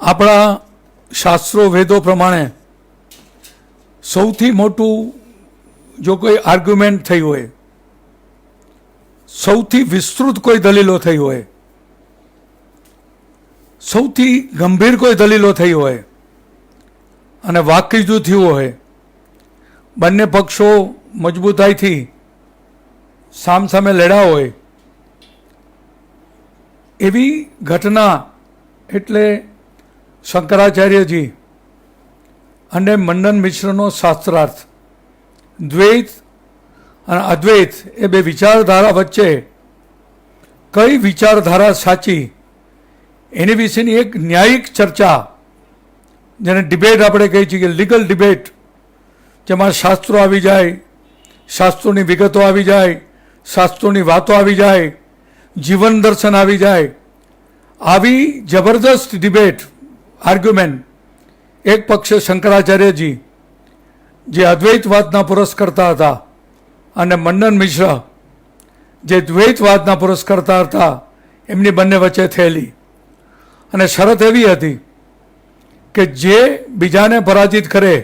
આપણા શાસ્ત્રો વેદો પ્રમાણે સૌથી મોટું જો કોઈ આર્ગ્યુમેન્ટ થઈ હોય, સૌથી વિસ્તૃત કોઈ દલીલો થઈ હોય, સૌથી ગંભીર કોઈ દલીલો થઈ હોય અને વાકયુદ્ધ થયું હોય, બંને પક્ષો મજબૂતાઈથી સામસામે લડ્યા હોય, એવી ઘટના એટલે શંકરાચાર્યજી અને મંડન મિશ્રનો શાસ્ત્રાર્થ. દ્વૈત અને અદ્વૈત એ બે વિચારધારા વચ્ચે કઈ વિચારધારા સાચી એની વિશેની એક ન્યાયિક ચર્ચા, જેને ડિબેટ આપણે કહીએ છીએ કે લીગલ ડિબેટ, જેમાં શાસ્ત્રો આવી જાય, શાસ્ત્રોની વિગતો આવી જાય, શાસ્ત્રોની વાતો આવી જાય, જીવન દર્શન આવી જાય, આવી જબરદસ્ત ડિબેટ આર્ગ્યુમેન્ટ એક પક્ષે શંકરાચાર્યજી જે અદ્વૈતવાદના પુરસ્કર્તા હતા અને મંડન મિશ્ર જે દ્વૈતવાદના પુરસ્કર્તા હતા, એમની બંને વચ્ચે થયેલી. અને શરત એવી હતી કે જે બીજાને પરાજિત કરે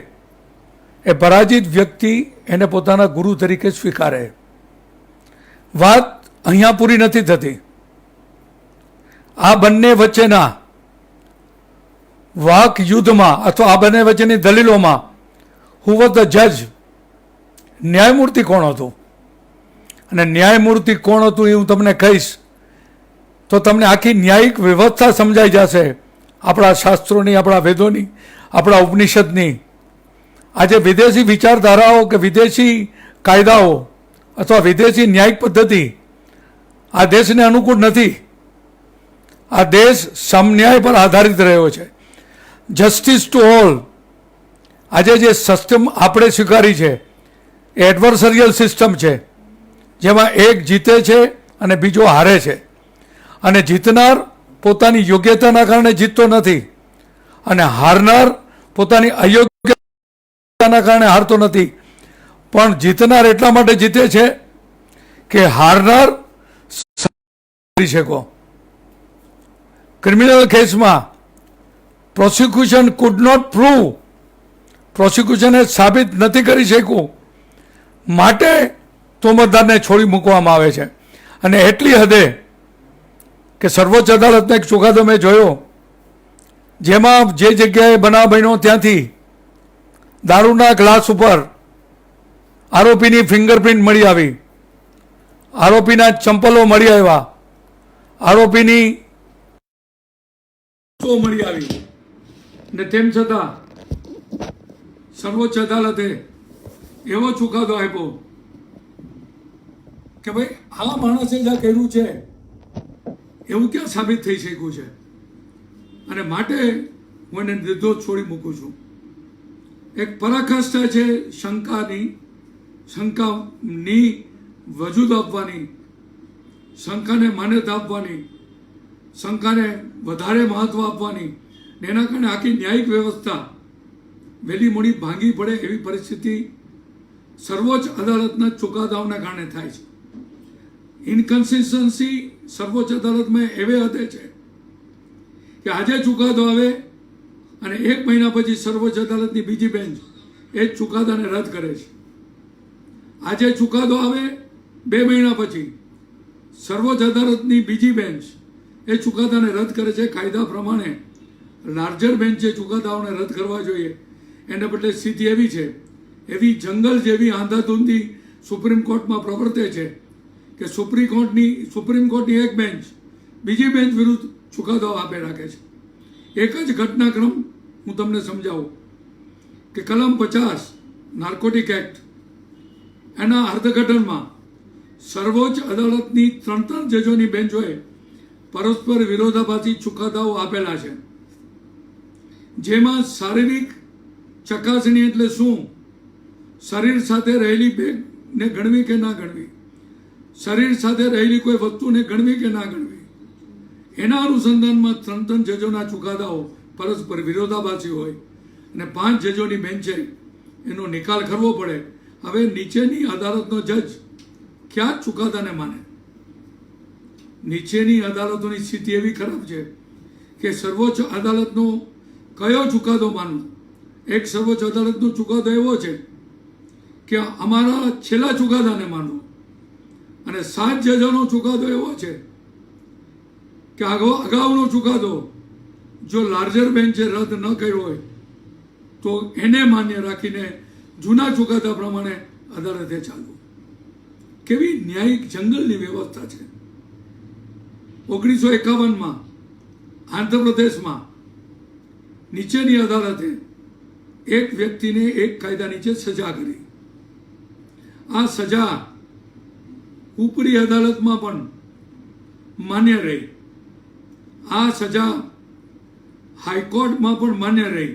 એ પરાજિત વ્યક્તિ એને પોતાના ગુરુ તરીકે સ્વીકારે. વાત અહીંયા પૂરી નથી થતી. આ બંને વચ્ચેના વાક યુદ્ધમાં અથવા આ બંને વચ્ચેની દલીલોમાં હુ વોઝ ધ જજ, ન્યાયમૂર્તિ કોણ હતું, અને ન્યાયમૂર્તિ કોણ હતું એ હું તમને કહીશ તો તમને આખી ન્યાયિક વ્યવસ્થા સમજાઈ જશે, આપણા શાસ્ત્રોની, આપણા વેદોની, આપણા ઉપનિષદની. આજે વિદેશી વિચારધારાઓ કે વિદેશી કાયદાઓ અથવા વિદેશી ન્યાયિક પદ્ધતિ આ દેશને અનુકૂળ નથી. આ દેશ સમન્યાય પર આધારિત રહ્યો છે, જસ્ટિસ ટુ ઓલ. આજે જે સિસ્ટમ આપણે સ્વીકારી છે એ એડવર્સરિયલ સિસ્ટમ છે, જેમાં એક જીતે છે અને બીજો હારે છે, અને જીતનાર પોતાની યોગ્યતાના કારણે જીતતો નથી અને હારનાર પોતાની અયોગ્યતાના કારણે હારતો નથી. પણ જીતનાર એટલા માટે જીતે છે કે હારનાર કરી શકો. ક્રિમિનલ કેસમાં પ્રોસિક્યુશન કુડ નોટ પ્રૂવ, પ્રોસિક્યુશને સાબિત નથી કરી શક્યું, માટે તોમતદારને છોડી મૂકવામાં આવે છે. અને એટલી હદે કે સર્વોચ્ચ અદાલતનો એક ચુકાદો મેં જોયો, જેમાં જે જગ્યાએ બનાવ બન્યો ત્યાંથી દારૂના ગ્લાસ ઉપર આરોપીની ફિંગરપ્રિન્ટ મળી આવી, આરોપીના ચંપલો મળી આવ્યા, આરોપીની મળી આવી, ને તેમ છતાં સર્વોચ્ચ અદાલતે એવો ચુકાદો આપ્યો કે ભાઈ આ માણસે જે કર્યું છે એવું ક્યાં સાબિત થઈ શક્યું છે, અને માટે હું એને નિર્દોષ છોડી મૂકું છું. એક પરાકાષ્ઠા છે શંકાની વજૂદ આપવાની, શંકાને માન્યતા આપવાની, શંકાને વધારે મહત્વ આપવાની, ને એના કારણે આખી ન્યાયિક વ્યવસ્થા વહેલી મોડી ભાંગી પડે એવી પરિસ્થિતિ સર્વોચ્ચ અદાલતના ચુકાદાઓના કારણે થાય છે. ઇનકન્સિસ્ટન્સી સર્વોચ્ચ અદાલતમાં એવે હદે છે કે આજે ચુકાદો આવે અને 1 મહિના પછી સર્વોચ્ચ અદાલતની બીજી બેન્ચ એ જ ચુકાદાને રદ કરે છે. આજે ચુકાદો આવે 2 મહિના પછી સર્વોચ્ચ અદાલતની બીજી બેન્ચ એ ચુકાદાને રદ કરે છે. કાયદા પ્રમાણે લાર્જર બેન્ચ જે ચુકાદાઓને રદ કરવા જોઈએ એને બદલે સ્થિતિ એવી છે, એવી જંગલ જેવી આંધાધૂંધી સુપ્રીમ કોર્ટમાં પ્રવર્તે છે કે સુપ્રીમ કોર્ટની એક બેન્ચ બીજી બેન્ચ વિરુદ્ધ ચુકાદો આપે રાખે છે. એક જ ઘટનાક્રમ હું તમને સમજાવું કે કલમ 50 નાર્કોટિક એક્ટ એના અર્થઘટનમાં સર્વોચ્ચ અદાલતની 3 જજોની બેન્ચોએ પરસ્પર વિરોધાભાસી ચુકાદાઓ આપેલા છે, જેમાં શારીરિક ચકાસણી એટલે શું, શરીર સાથે રહેલી બેગને ગણવી કે ના ગણવી, શરીર સાથે રહેલી કોઈ વસ્તુને ગણવી કે ના ગણવી, એના અનુસંધાનમાં 3 જજોના ચુકાદાઓ પરસ્પર વિરોધાભાસી હોય અને 5 જજોની બેન્ચે એનો નિકાલ કરવો પડે. હવે નીચેની અદાલતનો જજ ક્યાં ચુકાદાને માને? નીચેની અદાલતોની સ્થિતિ એવી ખરાબ છે કે સર્વોચ્ચ અદાલતનો કયો ચુકાદો માનવો. એક સર્વોચ્ચ અદાલતનો ચુકાદો એવો છે કે અમારા છેલ્લા ચુકાદાને માનવો, અને 7 જજોનો ચુકાદો એવો છે કે અગાઉનો ચુકાદો જો લાર્જર બેન્ચે રદ ન કર્યો હોય તો એને માન્ય રાખીને જૂના ચુકાદા પ્રમાણે અદાલતે ચાલવું. કેવી ન્યાયિક જંગલની વ્યવસ્થા છે. 1951માં આંધ્રપ્રદેશમાં નીચેની અદાલતે એક વ્યક્તિને એક કાયદા નીચે સજા કરી. આ સજા ઉપરી અદાલતમાં પણ માન્ય રહી. આ સજા હાઈકોર્ટમાં પણ માન્ય રહી.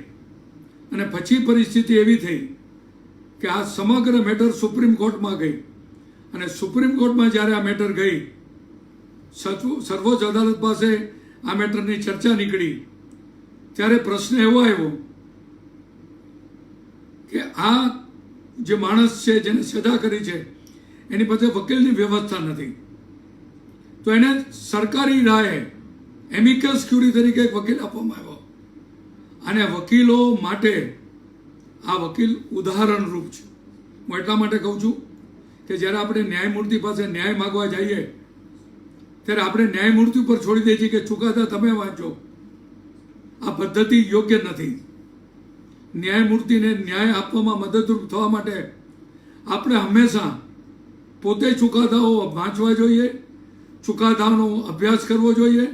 અને પછી પરિસ્થિતિ એવી થઈ કે આ સમગ્ર મેટર સુપ્રીમ કોર્ટમાં ગઈ, અને સુપ્રીમ કોર્ટમાં જ્યારે આ મેટર ગઈ, સર્વોચ્ચ અદાલત પાસે આ મેટરની ચર્ચા નીકળી, ત્યારે પ્રશ્ન એવો આવ્યો કે આ જે માણસ છે જેને સજા કરી છે એની પાસે વકીલની વ્યવસ્થા નથી, તો એને સરકારી રાહે એમિકસ ક્યુરી તરીકે એક વકીલ આપવામાં આવ્યો. અને વકીલો માટે આ વકીલ ઉદાહરણરૂપ છે. હું એટલા માટે કહું છું કે જ્યારે આપણે ન્યાયમૂર્તિ પાસે ન્યાય માગવા જઈએ ત્યારે આપણે ન્યાયમૂર્તિ ઉપર છોડી દઈએ છીએ કે ચુકાદા તમે વાંચો. આ પદ્ધતિ યોગ્ય નથી. ન્યાયમૂર્તિને ન્યાય આપવામાં મદદરૂપ થવા માટે આપણે હંમેશા પોતે ચુકાદાઓ વાંચવા જોઈએ, ચુકાદાનો અભ્યાસ કરવો જોઈએ,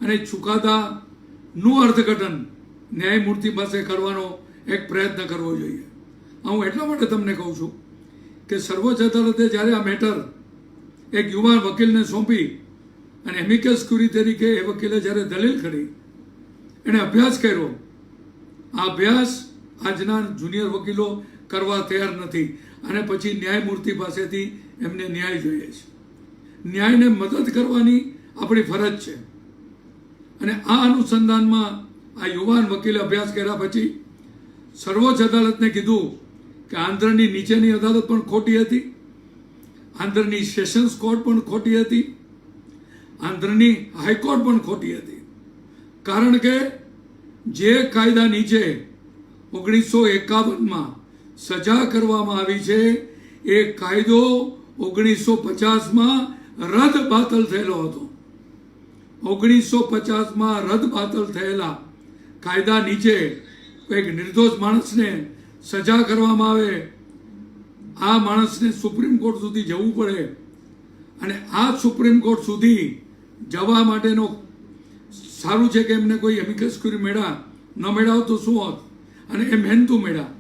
અને ચુકાદાનું અર્થઘટન ન્યાયમૂર્તિ પાસે કરવાનો એક પ્રયત્ન કરવો જોઈએ. હું એટલા માટે તમને કહું છું કે સર્વોચ્ચ અદાલતે જ્યારે આ મેટર એક યુવાન વકીલને સોંપી અને એમિકસ ક્યુરી તરીકે એ વકીલે જ્યારે દલીલ કરી, એણે અભ્યાસ કર્યો. આ અભ્યાસ આજના જુનિયર વકીલો કરવા તૈયાર નથી, અને પછી ન્યાયમૂર્તિ પાસેથી એમને ન્યાય જોઈએ છે. ન્યાયને મદદ કરવાની આપણી ફરજ છે. અને આ અનુસંધાનમાં આ યુવાન વકીલે અભ્યાસ કર્યા પછી સર્વોચ્ચ અદાલતને કીધું કે આંધ્રની નીચેની અદાલત પણ ખોટી હતી, આંધ્રની સેશન્સ કોર્ટ પણ ખોટી હતી, આંધ્રની હાઈકોર્ટ પણ ખોટી હતી. કારણ કે જે કાયદા નીચે 1951માં સજા કરવામાં આવી છે એ કાયદો 1950માં રદ બાતલ થયેલો હતો. 1950માં રદ બાતલ થયેલા કાયદા નીચે એક નિર્દોષ માણસને સજા કરવામાં આવે, આ માણસને સુપ્રીમ કોર્ટ સુધી જવું પડે, અને આ સુપ્રીમ કોર્ટ સુધી જવા માટેનો સારું છે કે એમને કોઈ એમિકસ ક્યુરી મેળા ન મેળાવ તો શું હોત, અને એ મહેનતું મેળા.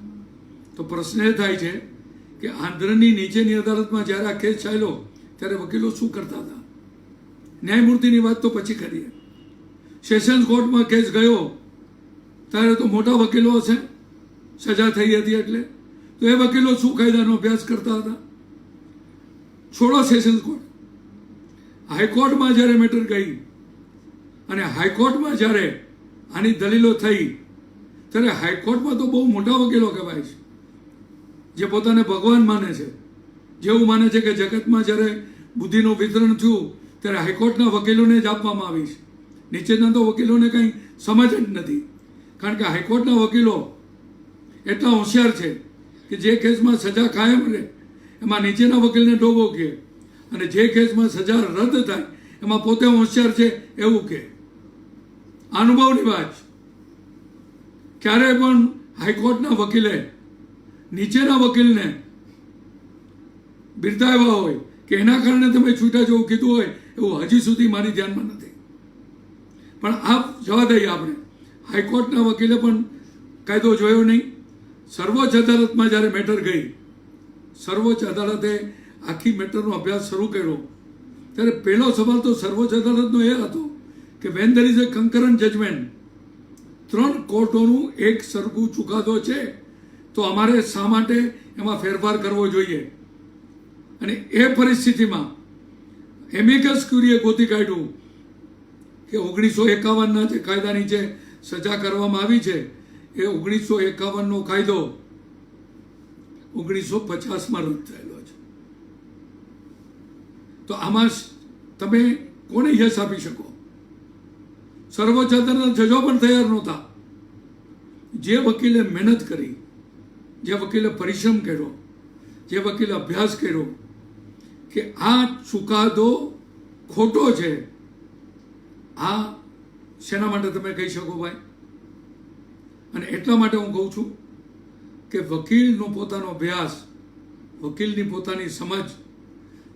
તો પ્રશ્ન એ થાય છે કે આંધ્રની નીચેની અદાલતમાં જ્યારે આ કેસ ચાલ્યો ત્યારે વકીલો શું કરતા હતા. ન્યાયમૂર્તિની વાત તો પછી કરીએ. સેશન્સ કોર્ટમાં કેસ ગયો ત્યારે તો મોટા વકીલો હશે, સજા થઈ હતી એટલે, તો એ વકીલો શું કાયદાનો અભ્યાસ કરતા હતા. છોડો સેશન્સ કોર્ટ, હાઈકોર્ટમાં જ્યારે મેટર ગઈ અને હાઈકોર્ટમાં જ્યારે આની દલીલો થઈ ત્યારે હાઈકોર્ટમાં તો બહુ મોટા વકીલો કહેવાય છે, જે પોતાને ભગવાન માને છે, જેવું માને છે કે જગતમાં જ્યારે બુદ્ધિનું વિતરણ થયું ત્યારે હાઈકોર્ટના વકીલોને જ આપવામાં આવી છે. નીચેના તો વકીલોને કંઈ સમજ જ નથી. કારણ કે હાઈકોર્ટના વકીલો એટલા હોશિયાર છે કે જે કેસમાં સજા કાયમ રહે એમાં નીચેના વકીલને ડોબો કહે, અને જે કેસમાં સજા રદ થાય એમાં પોતે હોશિયાર છે એવું કહે. અનુભવની વાત. ક્યારે પણ હાઈકોર્ટના વકીલે નીચેના વકીલને બિરદાવ્યા હોય કે એના કારણે તમે છૂટા જવું કીધું હોય એવું હજી સુધી મારી ધ્યાનમાં નથી. પણ આપ જવા દઈએ, આપણે હાઈકોર્ટના વકીલે પણ કાયદો જોયો નહીં. સર્વોચ્ચ અદાલતમાં જ્યારે મેટર ગઈ, સર્વોચ્ચ અદાલતે આખી મેટરનો અભ્યાસ શરૂ કર્યો ત્યારે પહેલો સવાલ તો સર્વોચ્ચ અદાલતનો એ હતો કે when there is a concurrent judgment, 3 કોર્ટોનું એક સરખું ચુકાદો છે તો અમારે શા માટે એમાં ફેરફાર કરવો જોઈએ. અને એ પરિસ્થિતિમાં એમિકસ ક્યુરીએ ગોતી કાઢ્યું કે 1951ના જે કાયદા નીચે સજા કરવામાં આવી છે એ 1951નો કાયદો 1950માં રદ થયેલો છે. તો આમાં તમે કોને યશ આપી શકો? સર્વોચ્ચ અદાલતના જજો પણ તૈયાર નહોતા. જે વકીલે મહેનત કરી, જે વકીલે પરિશ્રમ કર્યો, જે વકીલે અભ્યાસ કર્યો કે આ ચુકાદો ખોટો છે, આ શેના માટે તમે કહી શકો ભાઈ? અને એટલા માટે હું કહું છું કે વકીલનો પોતાનો અભ્યાસ, વકીલની પોતાની સમજ,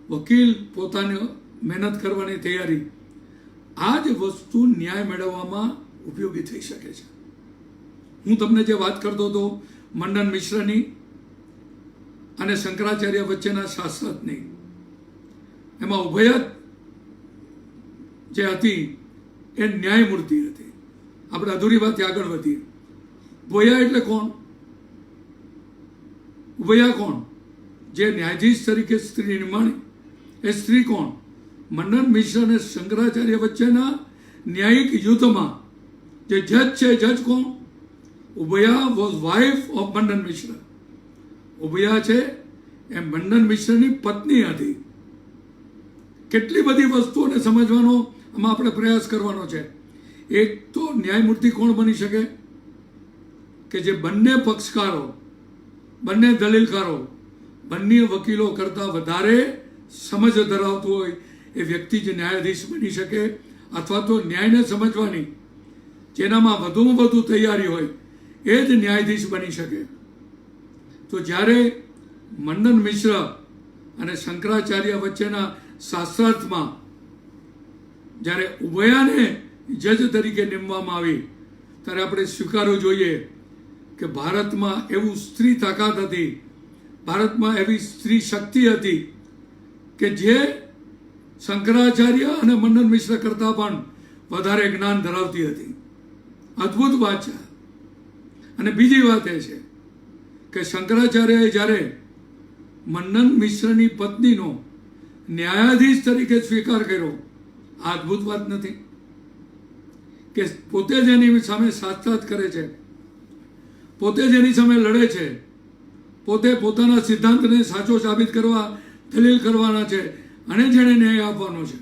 વકીલ પોતાની મહેનત કરવાની તૈયારી, આ જ વસ્તુ ન્યાય મેળવવામાં ઉપયોગી થઈ શકે છે. હું તમને જે વાત કરતો હતો મંડન મિશ્રની અને શંકરાચાર્ય વચ્ચેના શાસ્ત્રની, એમાં ઉભયત જે હતી એ ન્યાયમૂર્તિ હતી. આપણે અધૂરી વાતથી આગળ વધીએ. ઉભયા એટલે કોણ? ઉભયા કોણ? જે ન્યાયાધીશ તરીકે સ્ત્રી નિમાણી, એ સ્ત્રી કોણ? મંડન મિશ્ર અને શંકરાચાર્ય વચ્ચેના ન્યાયિક યુદ્ધમાં જે જજ છે, જજ કોણ? ઉભયા વોઝ વાઇફ ઓફ મંડન મિશ્ર. ઉભયા છે એ મંડન મિશ્રની પત્ની હતી. કેટલી બધી વસ્તુઓને સમજવાનો આમાં આપણે પ્રયાસ કરવાનો છે. એક તો ન્યાયમૂર્તિ કોણ બની શકે? કે જે બંને પક્ષકારો, બંને દલીલકારો, બંને વકીલો કરતાં વધારે સમજ ધરાવતું હોય એ વ્યક્તિ જ ન્યાયાધીશ બની શકે, અથવા તો ન્યાયને સમજવાની જેનામાં વધુમાં વધુ તૈયારી હોય એ જ ન્યાયાધીશ બની શકે. તો જ્યારે મંડન મિશ્ર અને શંકરાચાર્ય વચ્ચેના શાસ્ત્રાર્થમાં જ્યારે ઉભયાને જજ તરીકે નીમવામાં આવી, ત્યારે આપણે સ્વીકારવું જોઈએ કે ભારતમાં એવું સ્ત્રી તાકાત હતી, ભારતમાં એવી સ્ત્રી શક્તિ હતી કે જે શંકરાચાર્ય અને મંડન મિશ્ર કરતાં પણ વધારે જ્ઞાન ધરાવતી હતી. અદ્ભુત વાત છે. અને બીજી વાત એ છે કે શંકરાચાર્યએ જ્યારે મંડન મિશ્રની પત્નીનો ન્યાયાધીશ તરીકે સ્વીકાર કર્યો, આ અદ્ભુત વાત નથી? કે પોતે જ એની સામે શાસ્ત્રાર્થ કરે છે, પોતે જ એની સામે લડે છે, પોતે પોતાના સિદ્ધાંતને સાચો સાબિત કરવા દલીલ કરવાના છે અને જેણે ન્યાય આપવાનો છે.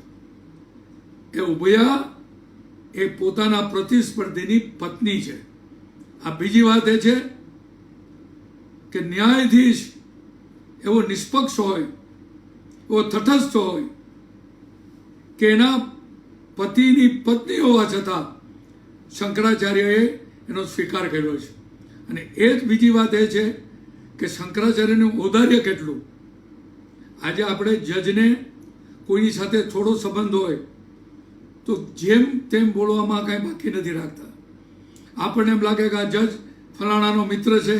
એ ઉભયા એ પોતાના પ્રતિસ્પર્ધીની પત્ની છે. આ બીજી વાત એ છે કે ન્યાયાધીશ એવો નિષ્પક્ષ હોય, એવો તટસ્થ હોય કે એના પતિની પત્ની હોવા છતાં શંકરાચાર્યએ એનો સ્વીકાર કર્યો છે. અને એ જ બીજી વાત એ છે કે શંકરાચાર્યનું ઔદાર્ય કેટલું. આજે આપણે જજને કોઈની સાથે થોડો સંબંધ હોય તો જેમ તેમ બોલવામાં કાંઈ બાકી નથી રાખતા. આપણને એમ લાગે કે આ જજ ફલાણાનો મિત્ર છે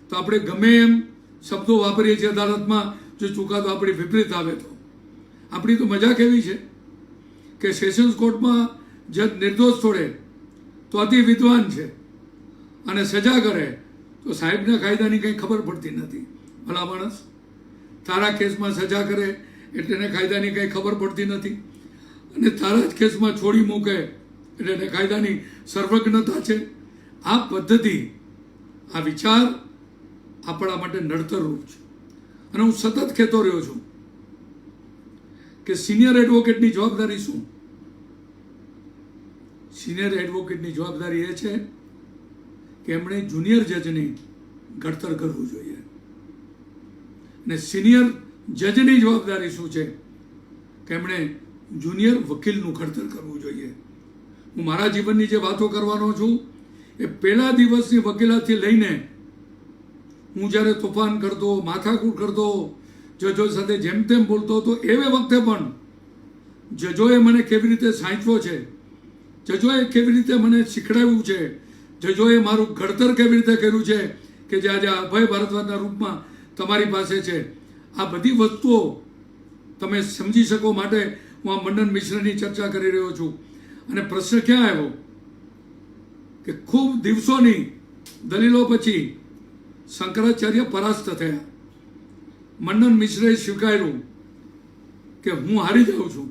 તો આપણે ગમે એમ શબ્દો વાપરીએ છીએ અદાલતમાં, જો ચુકાદો આપણી વિપરીત આવે તો. આપણી તો મજાક એવી છે કે સેશન્સ કોર્ટમાં જજ નિર્દોષ છોડે તો અતિ વિદ્વાન છે, અને સજા કરે તો સાહેબના કાયદાની કંઈ ખબર પડતી નથી. ભલા માણસ, તારા કેસમાં સજા કરે એટલે એને કાયદાની કંઈ ખબર પડતી નથી, અને તારા જ કેસમાં છોડી મૂકે એટલે એને કાયદાની સર્વજ્ઞતા છે. આ પદ્ધતિ, આ વિચાર આપણા માટે નડતરરૂપ છે. અને હું સતત કહેતો રહ્યો છું કે સિનિયર એડવોકેટની જવાબદારી શું? સિનિયર એડવોકેટની જવાબદારી એ છે કે એમણે જુનિયર જજની ઘડતર કરવું જોઈએ. અને સિનિયર જજની જવાબદારી શું છે કે એમણે જુનિયર વકીલનું ઘડતર કરવું જોઈએ. હું મારા જીવનની જે વાતો કરવાનો છું એ પહેલા દિવસની વકીલાતથી લઈને હું જ્યારે તોફાન કરતો, માથાકૂટ કરતો, જજો સાથે જેમ તેમ બોલતો હતો, એવે વખતે પણ જજોએ મને કેવી રીતે સાચવો છે, જજોએ કેવી રીતે મને શીખડાવ્યું છે, જજોએ મારું ઘડતર કેવી રીતે કર્યું છે કે જે આજે અભય ભારદ્વાજના રૂપમાં તમારી પાસે છે. આ બધી વસ્તુઓ તમે સમજી શકો માટે હું આ મંડન મિશ્રની ચર્ચા કરી રહ્યો છું. અને પ્રશ્ન ક્યાં આવ્યો કે ખૂબ દિવસોની દલીલો પછી શંકરાચાર્ય પરાસ્ત થયા. મંડન મિશ્રે સ્વીકાર્યું કે હું હારી જાઉં છું,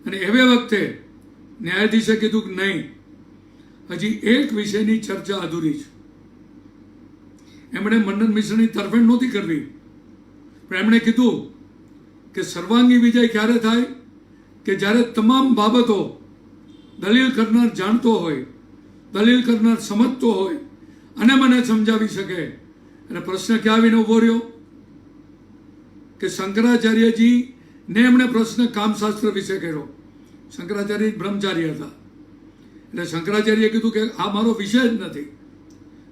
અને એવે વખતે ન્યાયાધીશે કીધું કે નહીં, હજી એક વિષયની ચર્ચા અધૂરી છે. એમણે મંડન મિશ્રની તરફેણ નહોતી કરવી, પણ એમણે કીધું કે સર્વાંગી વિજય ક્યારે થાય કે જ્યારે તમામ બાબતો દલીલ કરનાર જાણતો હોય, દલીલ કરનાર સમજતો હોય અને મને સમજાવી શકે. અને પ્રશ્ન ક્યાં આવીને ઉભો રહ્યો કે શંકરાચાર્યજીને એમણે પ્રશ્ન કામશાસ્ત્ર વિશે કર્યો. શંકરાચાર્ય બ્રહ્મચારી હતા, એટલે શંકરાચાર્યએ કીધું કે આ મારો વિષય જ નથી.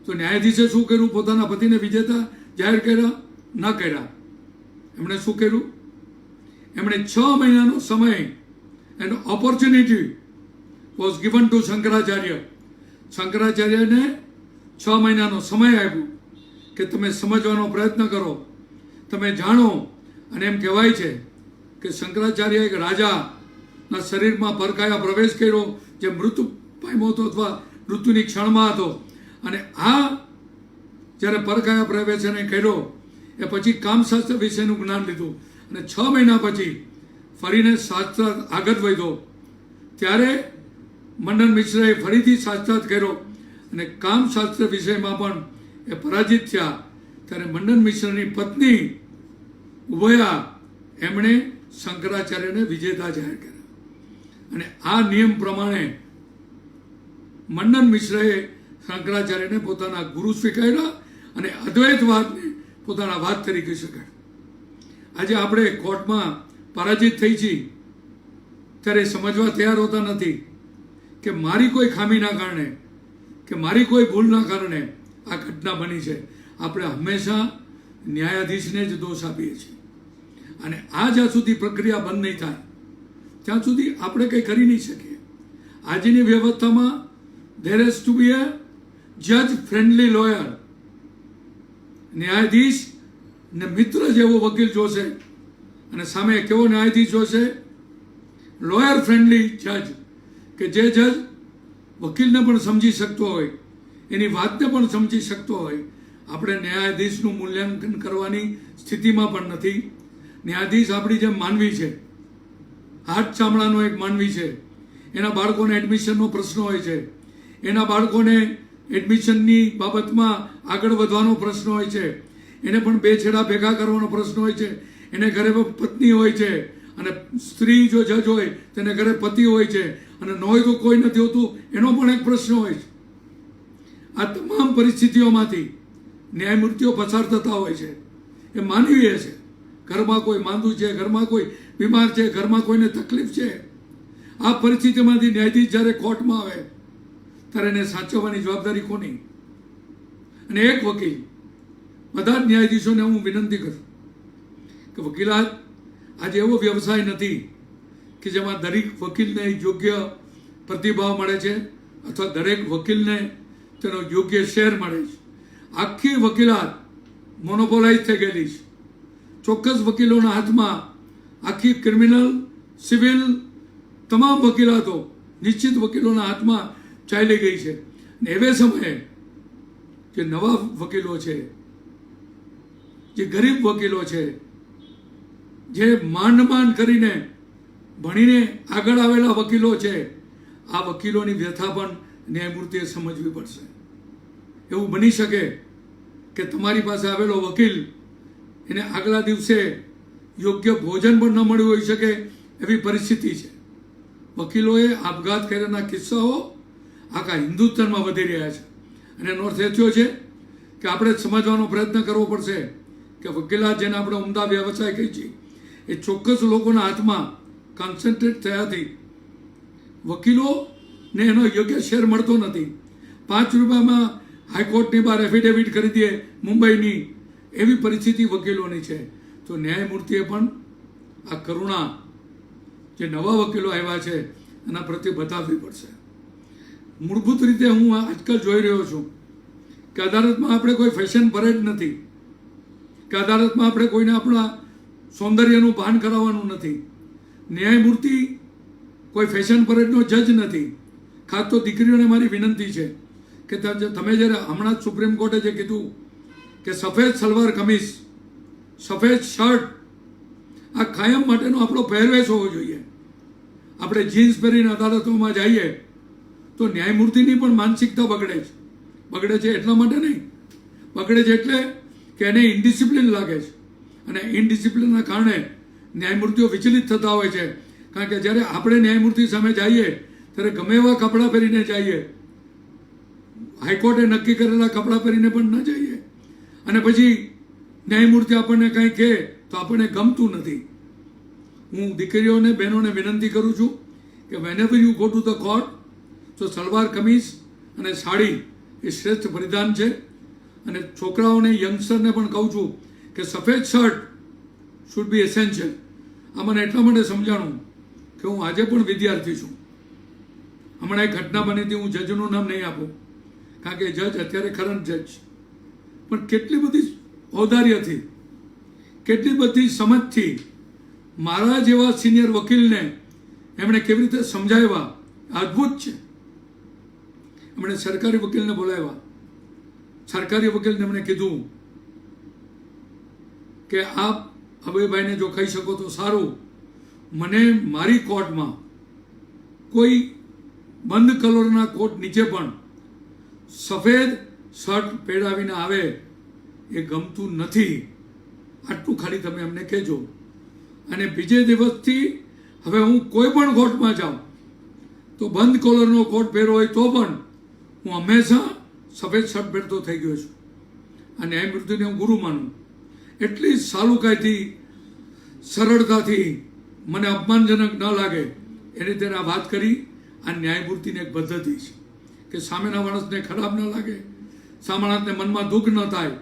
તો ન્યાયાધીશે શું કર્યું? પોતાના પતિને વિજેતા જાહેર કર્યા? ન કર્યા. એમણે શું કર્યું? એમણે 6 મહિનાનો સમય and opportunity was given to Shankaracharya. શંકરાચાર્યને 6 મહિનાનો સમય આપ્યો કે તમે સમજવાનો પ્રયત્ન કરો, તમે જાણો. અને એમ કહેવાય છે કે શંકરાચાર્ય એક રાજાના શરીરમાં પરકાયા પ્રવેશ કર્યો જે મૃત્યુ પામ્યો હતો અથવા મૃત્યુની ક્ષણમાં હતો. અને આ જ્યારે પરકાયા પ્રવેશ એને કર્યો એ પછી કામશાસ્ત્ર વિશેનું જ્ઞાન લીધું અને 6 મહિના પછી ફરીને શાસ્ત્ર આગળ વધ્યો. ત્યારે મંડન મિશ્રએ ફરીથી શાસ્ત્રાર્થ કર્યો અને કામશાસ્ત્ર વિષયમાં પણ એ પરાજિત થયા. ત્યારે મંડન મિશ્રની પત્ની ઉભયા એમણે શંકરાચાર્યને વિજેતા જાહેર કર્યા. અને આ નિયમ પ્રમાણે મંડન મિશ્રએ શંકરાચાર્યને પોતાના ગુરુ સ્વીકાર્યા અને અદ્વૈતવાદને પોતાના વાદ તરીકે સ્વીકાર્યો. આજે આપણે કોર્ટમાં પરાજિત થઈ છીએ ત્યારે સમજવા તૈયાર હોતા નથી કે મારી કોઈ ખામીના કારણે કે મારી કોઈ ભૂલના કારણે આ ઘટના બની છે. આપણે હંમેશા ન્યાયાધીશને જ દોષ આપીએ છીએ અને આ જ્યાં સુધી પ્રક્રિયા બંધ નહીં થાય ત્યાં સુધી આપણે કંઈ કરી નહીં શકીએ. આજની વ્યવસ્થામાં there has to be a judge friendly lawyer. ન્યાયાધીશ ને મિત્ર જેવો વકીલ જોશે અને સામે કેવો ન્યાયાધીશ જોશે? લોયર ફ્રેન્ડલી જજ, કે જે જજ વકીલને પણ સમજી શકતો હોય, એની વાતને પણ સમજી શકતો હોય. આપણે ન્યાયાધીશનું મૂલ્યાંકન કરવાની સ્થિતિમાં પણ નથી. ન્યાયાધીશ આપણી જેમ માનવી છે, હાથ ચામડાનો એક માનવી છે. એના બાળકોને એડમિશનનો પ્રશ્ન હોય છે, એના બાળકોને એડમિશનની બાબતમાં આગળ વધવાનો પ્રશ્ન હોય છે, એને પણ 2 છેડા ભેગા કરવાનો પ્રશ્ન હોય છે. એને ઘરે પત્ની હોય છે અને સ્ત્રી જો જજ હોય તેને ઘરે પતિ હોય છે અને ન હોય તો કોઈ નથી હોતું, એનો પણ એક પ્રશ્ન હોય છે. આ તમામ પરિસ્થિતિઓમાંથી ન્યાયમૂર્તિઓ પસાર થતા હોય છે. એ માનવીય છે. ઘરમાં કોઈ માંદું છે, ઘરમાં કોઈ બીમાર છે, ઘરમાં કોઈને તકલીફ છે. આ પરિસ્થિતિમાંથી ન્યાયાધીશ જ્યારે કોર્ટમાં આવે ત્યારે એને સાચવવાની જવાબદારી કોની? અને એક વકીલ, બધા જ ન્યાયાધીશોને હું વિનંતી કરું કે વકીલાત આજે એવો વ્યવસાય નથી કે જેમાં દરેક વકીલને યોગ્ય પ્રતિભાવ મળે છે અથવા દરેક વકીલને તેનો યોગ્ય શેર મળે છે. આખી વકીલાત મોનોપોલાઇઝ થઈ ગયેલી છે. ચોક્કસ વકીલોના હાથમાં આખી ક્રિમિનલ, સિવિલ તમામ વકીલાતો નિશ્ચિત વકીલોના હાથમાં ચાલી ગઈ છે. ને એવે સમયે જે નવા વકીલો છે, જે ગરીબ વકીલો છે, જે માંડ કરીને ભણીને આગળ આવેલા વકીલો છે, આ વકીલોની વ્યથા પણ ન્યાયમૂર્તિએ સમજવી પડશે. એવું બની શકે કે તમારી પાસે આવેલો વકીલ એને આગલા દિવસે યોગ્ય ભોજન પણ ન મળ્યું હોઈ શકે એવી પરિસ્થિતિ છે. વકીલોએ આપઘાત કર્યાના કિસ્સાઓ આખા હિન્દુસ્તાનમાં વધી રહ્યા છે. અને એનો અર્થ એ થયો છે કે આપણે સમજવાનો પ્રયત્ન કરવો પડશે કે વકીલાત જેને આપણે ઉમદા વ્યવસાય કહી છીએ એ ચોક્કસ લોકોના હાથમાં કોન્સન્ટ્રેટ થયાથી વકીલોને એનો યોગ્ય શેર મળતો નથી. 5 રૂપિયામાં હાઈકોર્ટની બહાર એફિડેવિટ કરી દે મુંબઈની, એવી પરિસ્થિતિ વકીલોની છે. તો ન્યાયમૂર્તિએ પણ આ કરુણા જે નવા વકીલો આવ્યા છે એના પ્રત્યે બતાવવી પડશે. મૂળભૂત રીતે હું આજકાલ જોઈ રહ્યો છું કે અદાલતમાં આપણે કોઈ ફેશન પરેડ નથી, કે અદાલતમાં આપણે કોઈને આપણા સૌંદર્યનું ભાન કરાવવાનું નથી. ન્યાયમૂર્તિ કોઈ ફેશન પરેડનો જજ નથી. ખાસ તો દીકરીઓને મારી વિનંતી છે કે તમે જ્યારે હમણાં જ સુપ્રીમ કોર્ટે જે કીધું કે સફેદ સલવાર કમીઝ, સફેદ શર્ટ આ કાયમ માટેનો આપણો પહેરવેશ હોવો જોઈએ. આપણે જીન્સ પહેરીને અદાલતોમાં જઈએ તો ન્યાયમૂર્તિની પણ માનસિકતા બગડે છે. બગડે છે એટલા માટે નહીં, બગડે છે એટલે કે એને ઇનડિસિપ્લિન લાગે છે અને ઇનડિસિપ્લિનના કારણે ન્યાયમૂર્તિઓ વિચલિત થતા હોય છે. કારણ કે જ્યારે આપણે ન્યાયમૂર્તિ સામે જઈએ ત્યારે ગમે એવા કપડાં પહેરીને જઈએ, હાઈકોર્ટે નક્કી કરેલા કપડાં પહેરીને પણ ન જઈએ, અને પછી ન્યાયમૂર્તિ આપણને કંઈ કહે તો આપણને ગમતું નથી. હું દીકરીઓને, બહેનોને વિનંતી કરું છું કે whenever you go to the court, તો સલવાર કમીઝ અને સાડી એ શ્રેષ્ઠ પરિધાન છે. અને છોકરાઓને, યંગસ્ટરને પણ કહું છું કે સફેદ શર્ટ શુડ બી એસેન્શિયલ. આ મને એટલા માટે સમજાણું કે હું આજે પણ વિદ્યાર્થી છું. હમણાં એક ઘટના બની હતી, હું જજનું નામ નહીં આપું કારણ કે જજ અત્યારે કરંટ જજ છે, પણ કેટલી બધી ઔદાર્યથી, કેટલી બધી સમજથી મારા જેવા સિનિયર વકીલને એમણે કેવી રીતે સમજાવ્યા, અદ્ભુત છે. એમણે સરકારી વકીલને બોલાવ્યા. સરકારી વકીલને એમણે કીધું કે આપ અભયભાઈને જો કહી શકો તો સારું, મને મારી કોર્ટમાં કોઈ બંધ કલરના કોટ નીચે પણ સફેદ શર્ટ પહેરાવીને આવે એ ગમતું નથી. આટલું ખાલી તમે એમને કહેજો. અને બીજે દિવસથી હવે હું કોઈ પણ કોર્ટમાં જાઉં તો બંધ કોલરનો કોટ પહેરો હોય તો પણ હું હંમેશા સફેદ શર્ટ પહેરતો થઈ ગયો છું. આ ન્યાયમૂર્તિને હું ગુરુ માનું. એટલી સાલુકાઈથી, સરળતાથી, મને અપમાનજનક ન લાગે એ રીતે આ વાત કરી. આ ન્યાયમૂર્તિની એક પદ્ધતિ છે કે સામેના માણસને ખરાબ ન લાગે, સામેના માણસને મનમાં દુઃખ ન થાય,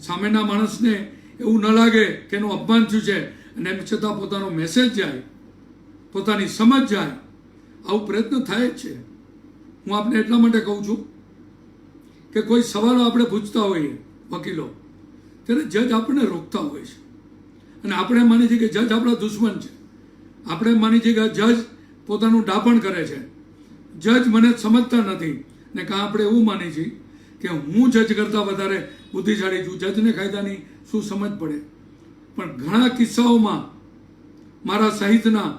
સામેના માણસને એવું ન લાગે કે એનું અપમાન થયું છે, અને એમ છતાં પોતાનો મેસેજ જાય, પોતાની સમજ જાય. આવું પ્રયત્ન થાય જ છે. હું આપને એટલા માટે કહું છું કે કોઈ સવાલો આપણે પૂછતા હોઈએ વકીલો, ત્યારે જજ આપણને રોકતા હોય છે, અને આપણે માની છીએ કે જજ આપણા દુશ્મન છે. આપણે માની છીએ કે જજ પોતાનું ડાપણ કરે છે, જજ મને સમજતા નથી. ને કાં આપણે એવું માની છીએ કે હું જજ કરતાં વધારે બુદ્ધિશાળી છું, જજને કાયદાની શું સમજ પડે. પણ ઘણા કિસ્સાઓમાં મારા સહિતના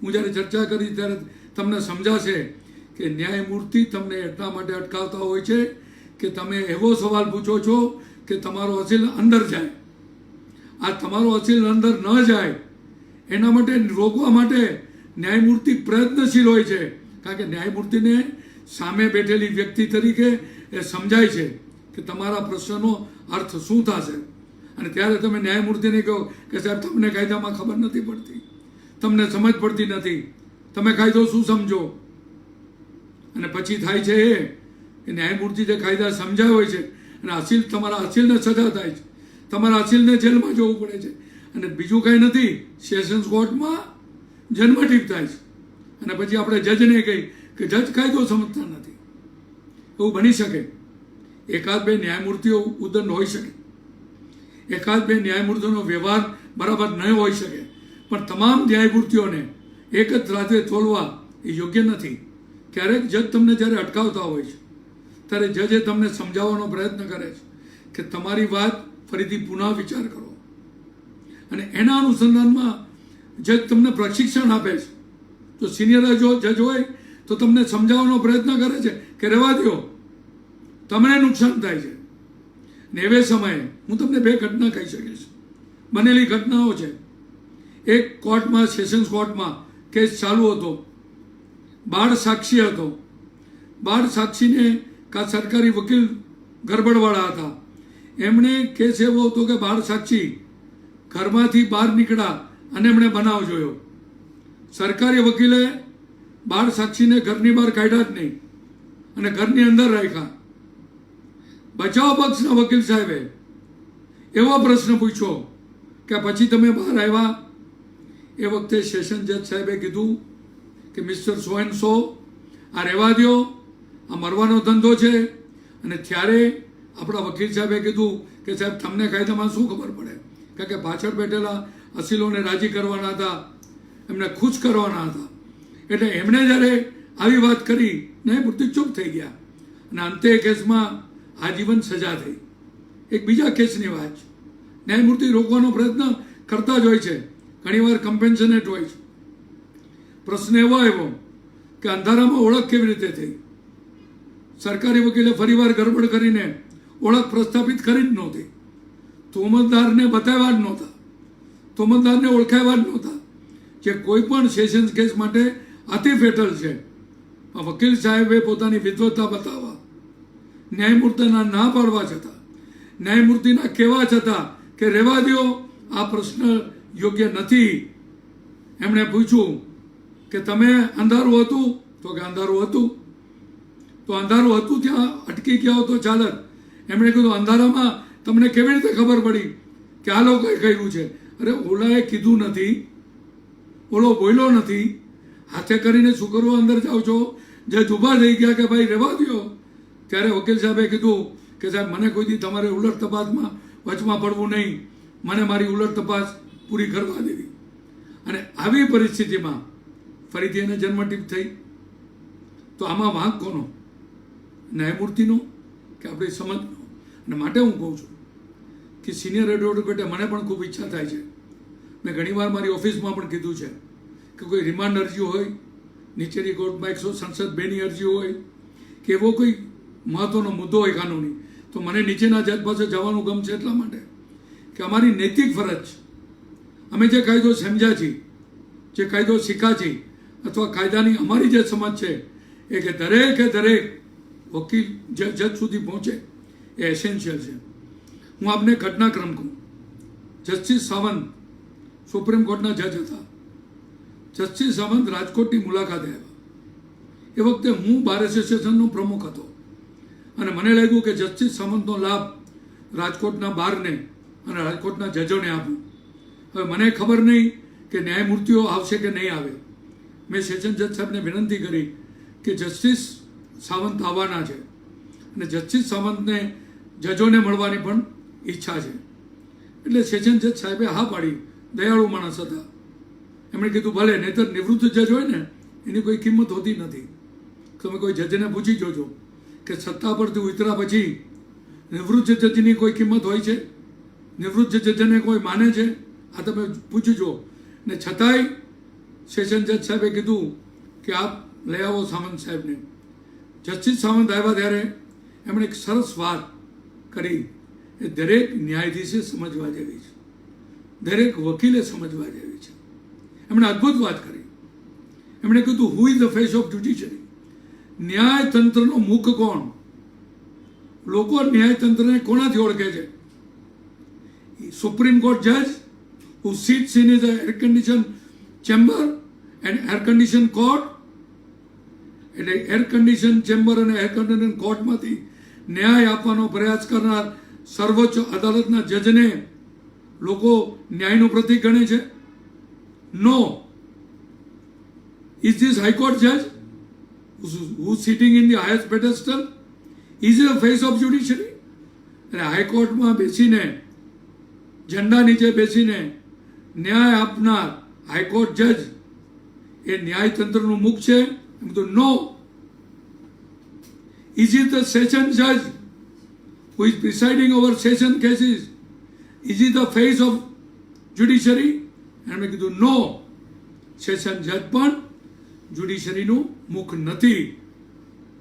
હું જ્યારે ચર્ચા કરી ત્યારે તમને સમજાશે કે ન્યાયમૂર્તિ તમને એટલા માટે અટકાવતા હોય છે કે તમે એવો સવાલ પૂછો છો કે તમારો અસીલ અંદર જાય. આ તમારો અસીલ અંદર ન જાય એના માટે રોકવા માટે ન્યાયમૂર્તિ પ્રયત્નશીલ હોય છે, કારણ કે ન્યાયમૂર્તિને સામે બેઠેલી વ્યક્તિ તરીકે એ સમજાય છે કે તમારા પ્રશ્નનો અર્થ શું થશે. અને ત્યારે તમે ન્યાયમૂર્તિને કહો કે સાહેબ તમને કાયદામાં ખબર નથી પડતી, તમને સમજ પડતી નથી, તમે કાયદો શું સમજો. અને પછી થાય છે એ કે ન્યાયમૂર્તિ જે કાયદા સમજાય હોય છે અને અસીલ, તમારા અસીલને સજા થાય છે, તમારા અસીલને જેલમાં જવું પડે છે, અને બીજું કંઈ નથી, સેશન્સ કોર્ટમાં જન્મઠીક થાય છે. અને પછી આપણે જજને કહી કે જજ કાયદો સમજતા નથી. એવું બની શકે. એકાદ બે ન્યાયમૂર્તિઓ ઉદ્દંડ હોઈ શકે, એકાદ બે ન્યાયમૂર્તિઓનો વ્યવહાર બરાબર ન હોઈ શકે, પણ તમામ ન્યાયમૂર્તિઓને એક જ રાત્રે તોલવા એ યોગ્ય નથી. ક્યારેક જજ તમને જ્યારે અટકાવતા હોય છે ત્યારે જજે તમને સમજાવવાનો પ્રયત્ન કરે છે કે તમારી વાત ફરીથી પુનઃ વિચાર કરો, અને એના અનુસંધાનમાં જજ તમને પ્રશિક્ષણ આપે છે. જો સિનિયર જજ હોય તો તમને સમજાવવાનો પ્રયત્ન કરે છે કે રહેવા દો, તમને નુકસાન થાય છે. ને એવે સમયે હું તમને બે ઘટના કહી શકીશ, બનેલી ઘટનાઓ છે. એક કોર્ટમાં, સેશન્સ કોર્ટમાં કેસ ચાલુ હતો, બાળ સાક્ષી હતો. બાળ સાક્ષીને કા સરકારી વકીલ ગરબડવાળા હતા. એમણે કેસ એવો હતો કે બાળ સાક્ષી ઘરમાંથી બહાર નીકળ્યા અને એમણે બનાવ જોયો. સરકારી વકીલે બાળ સાક્ષીને ઘરની બહાર કાઢ્યા જ નહીં અને ઘરની અંદર રાખ્યા. બચાવ પક્ષના વકીલ સાહેબે એવો પ્રશ્ન પૂછ્યો કે પછી તમે બહાર આવ્યા. એ વખતે સેશન જજ સાહેબે કીધું કે મિસ્ટર સો એન્ડ સો, આ રહેવા દો, આ મરવાનો ધંધો છે. અને ત્યારે આપણા વકીલ સાહેબે કીધું કે સાહેબ તમને કાયદામાં શું ખબર પડે, કારણ કે પાછળ બેઠેલા અસીલોને રાજી કરવાના હતા, એમને ખુશ કરવાના હતા. એટલે એમણે જ્યારે આવી વાત કરી, ન્યાયમૂર્તિ ચૂપ થઈ ગયા અને અંતે કેસમાં આજીવન સજા થઈ. એક બીજા કેસની વાત છે. ન્યાયમૂર્તિ રોકવાનો પ્રયત્ન કરતા જ હોય છે, ઘણીવાર કમ્પેન્સેનેટ હોય છે. પ્રશ્ન એવો આવ્યો કે અંધારામાં ઓળખ કેવી રીતે થઈ. સરકારી વકીલે ફરીવાર ગરબડ કરીને ઓળખ પ્રસ્થાપિત કરી જ નહોતી, તોમતદારને બતાવ્યા જ નહોતા, તોમતદારને ઓળખાવ્યા જ નહોતા, જે કોઈ પણ સેશન્સ કેસ માટે અતિ ફેટલ છે. વકીલ સાહેબે પોતાની વિદ્વત્તા બતાવવા, ન્યાયમૂર્તિના ના પાડવા છતાં, ન્યાયમૂર્તિના કહેવા છતાં કે રહેવા દો, આ પ્રશ્ન યોગ્ય નથી. એમણે પૂછ્યું કે તમે અંધારું હતું? તો કે અંધારું હતું. તો અંધારું હતું ત્યાં અટકી ગયા હો તો ચાલત. એમણે કીધું અંધારામાં તમને કેવી રીતે ખબર પડી કે આ લોકોએ કર્યું છે? અરે ઓલાએ કીધું નથી, ઓલો બોલ્યો નથી, હાથે કરીને શું કરવું અંદર જાઓ છો? જે ઊભા થઈ ગયા કે ભાઈ રહેવા દો. ત્યારે વકીલ સાહેબે કીધું કે સાહેબ મને કોઈ દી તમારે ઉલટ તપાસમાં વચમાં પડવું નહીં, મને મારી ઉલટ તપાસ પૂરી કરવા દેવી. અને આવી પરિસ્થિતિમાં ફરીથી એને જન્મટીપ થઈ. તો આમાં વાંક કોનો? ન્યાયમૂર્તિનો કે આપણી સમજનો? અને માટે હું કહું છું કે સિનિયર એડવોકેટે મને પણ ખૂબ ઈચ્છા થાય છે, મેં ઘણીવાર મારી ઓફિસમાં પણ કીધું છે કે કોઈ રિમાન્ડ અરજી હોય, નીચેની કોર્ટમાં 167 બેની અરજી હોય કે એવો કોઈ મહત્વનો મુદ્દો હોય કાનૂની, તો મને નીચેના જજ પાસે જવાનું ગમશે એટલા માટે કે અમારી નૈતિક ફરજ, અમે જે કાયદો સમજ્યા છીએ, જે કાયદો શીખ્યા છીએ, અથવા કાયદાની અમારી જે સમજ છે એ કે દરેક વકીલ જજ સુધી પહોંચે એ એસેન્શિયલ છે. હું આપને ઘટનાક્રમ કહું. જસ્ટિસ સાવંત સુપ્રીમ કોર્ટના જજ હતા. જસ્ટિસ સાવંત રાજકોટની મુલાકાતે આવ્યા. એ વખતે હું બાર એસોસિએશનનો પ્રમુખ હતો અને મને લાગ્યું કે જસ્ટિસ સાવંતનો લાભ રાજકોટના બારને અને રાજકોટના જજોને આપું. હવે મને ખબર નહીં કે ન્યાયમૂર્તિઓ આવશે કે નહીં આવે. મેં સેશન જજ સાહેબને વિનંતી કરી કે જસ્ટિસ સાવંત આવવાના છે અને જસ્ટિસ સાવંતને જજોને મળવાની પણ ઈચ્છા છે. એટલે સેશન જજ સાહેબે હા પાડી. દયાળુ માણસ હતા. એમણે કીધું ભલે, નહીંતર નિવૃત્ત જજ હોય ને એની કોઈ કિંમત હોતી નથી. તમે કોઈ જજને પૂછી જોજો કે સત્તા પરથી ઉતર્યા પછી નિવૃત્ત જજની કોઈ કિંમત હોય છે? નિવૃત્ત જજને કોઈ માને છે? આ તમે પૂછજો. ને છતાંય સેશન જજ સાહેબે કીધું કે આપ લઈ આવો સાવંત સાહેબને. જસ્ટિસ સાવંત આવ્યા ત્યારે એમણે એક સરસ વાત કરી, એ દરેક ન્યાયાધીશે સમજવા જેવી છે, દરેક વકીલે સમજવા જેવી છે. એમણે અદ્ભુત વાત કરી. એમણે કીધું who is the face of judiciary? ન્યાયતંત્રનો મુખ કોણ? લોકો ન્યાયતંત્રને કોનાથી ઓળખે છે? સુપ્રીમ કોર્ટ જજ who sits in his air conditioned chamber and air conditioned court. એટલે એર કન્ડિશન ચેમ્બર અને એર કન્ડિશન કોર્ટમાંથી ન્યાય આપવાનો પ્રયાસ કરનાર સર્વોચ્ચ અદાલતના જજને લોકો ન્યાયનું પ્રતીક ગણે છે? નો. ઇઝ ધીસ હાઈકોર્ટ જજ who sitting in the highest pedestal? Is the face of judiciary? એટલે હાઈકોર્ટમાં બેસીને, ઝંડા નીચે બેસીને ન્યાય આપનાર હાઈકોર્ટ જજ એ ન્યાયતંત્રનું મુખ છે? એમ તો નો. Is it the session judge who is presiding over session cases? Is it the face of judiciary? એમણે કીધું નો. સેશન જજ પણ જ્યુડિશરીનું મુખ નથી.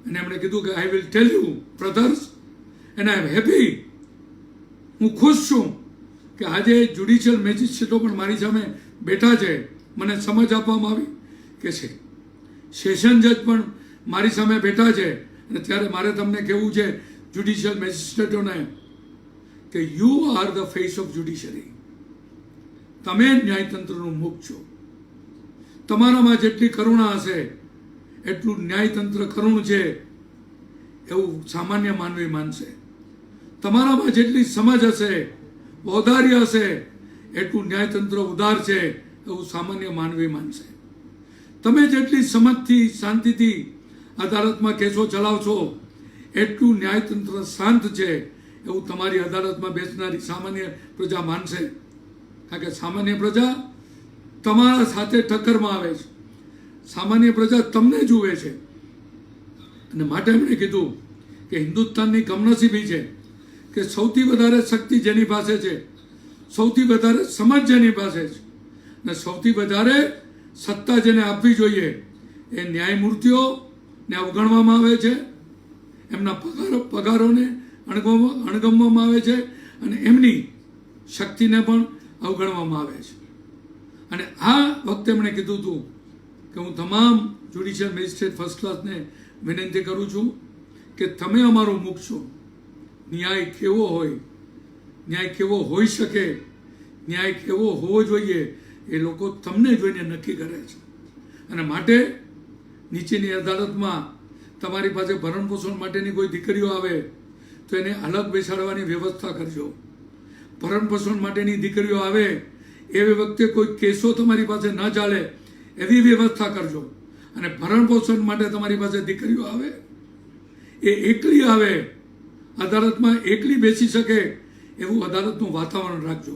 અને એમણે કીધું કે I will tell you brothers and I am happy, હું ખુશ છું કે આજે જ્યુડિશિયલ મેજિસ્ટ્રેટો પણ મારી સામે બેઠા છે. મને સમજ આપવામાં આવી કે છે સેશન જજ પણ મારી સામે બેઠા છે. અને ત્યારે મારે તમને કહેવું છે જ્યુડિશિયલ મેજિસ્ટ્રેટોને કે you are the face of judiciary. તમે ન્યાયતંત્રનું મુખ છો. તમારામાં જેટલી કરુણા હશે એટલું ન્યાયતંત્ર કરુણ છે એવું સામાન્ય માનવી માનશે. તમારામાં જેટલી સમજ હશે, ઔદાર્ય હશે, એટલું ન્યાયતંત્ર ઉદાર છે એવું સામાન્ય માનવી માનશે. તમે જેટલી સમજથી, શાંતિથી અદાલતમાં કેસો ચલાવશો એટલું ન્યાયતંત્ર શાંત છે એવું તમારી અદાલતમાં બેસનારી સામાન્ય પ્રજા માનશે. કારણ કે સામાન્ય પ્રજા તમારા સાથે ટક્કરમાં આવે છે. સામાન્ય પ્રજા તમને જુએ છે. અને માટે એમણે કીધું કે હિન્દુસ્તાનની કમનસીબી છે કે સૌથી વધારે શક્તિ જેની પાસે છે, સૌથી વધારે સમજ જેની પાસે છે, અને સૌથી વધારે સત્તા જેને આપવી જોઈએ એ ન્યાયમૂર્તિઓને અવગણવામાં આવે છે. એમના પગારોને અણગમવામાં આવે છે અને એમની શક્તિને પણ અવગણવામાં આવે છે. અને આ વખતે એમણે કીધું હતું કે હું તમામ જ્યુડિશિયલ મેજિસ્ટ્રેટ ફર્સ્ટ ક્લાસને વિનંતી કરું છું કે તમે અમારો મુખ છો. ન્યાય કેવો હોય, ન્યાય કેવો હોઈ શકે, ન્યાય કેવો હોવો જોઈએ એ લોકો તમને જોઈને નક્કી કરે છે. અને માટે નીચેની અદાલતમાં તમારી પાસે ભરણ પોષણ માટેની કોઈ દીકરીઓ આવે તો એને અલગ બેસાડવાની વ્યવસ્થા કરજો. ભરણ પોષણ માટેની દીકરીઓ આવે એવી વખતે કોઈ કેસો તમારી પાસે ન ચાલે એવી વ્યવસ્થા કરજો. અને ભરણ પોષણ માટે તમારી પાસે દીકરીઓ આવે એ એકલી આવે, અદાલતમાં એકલી બેસી શકે એવું અદાલતનું વાતાવરણ રાખજો.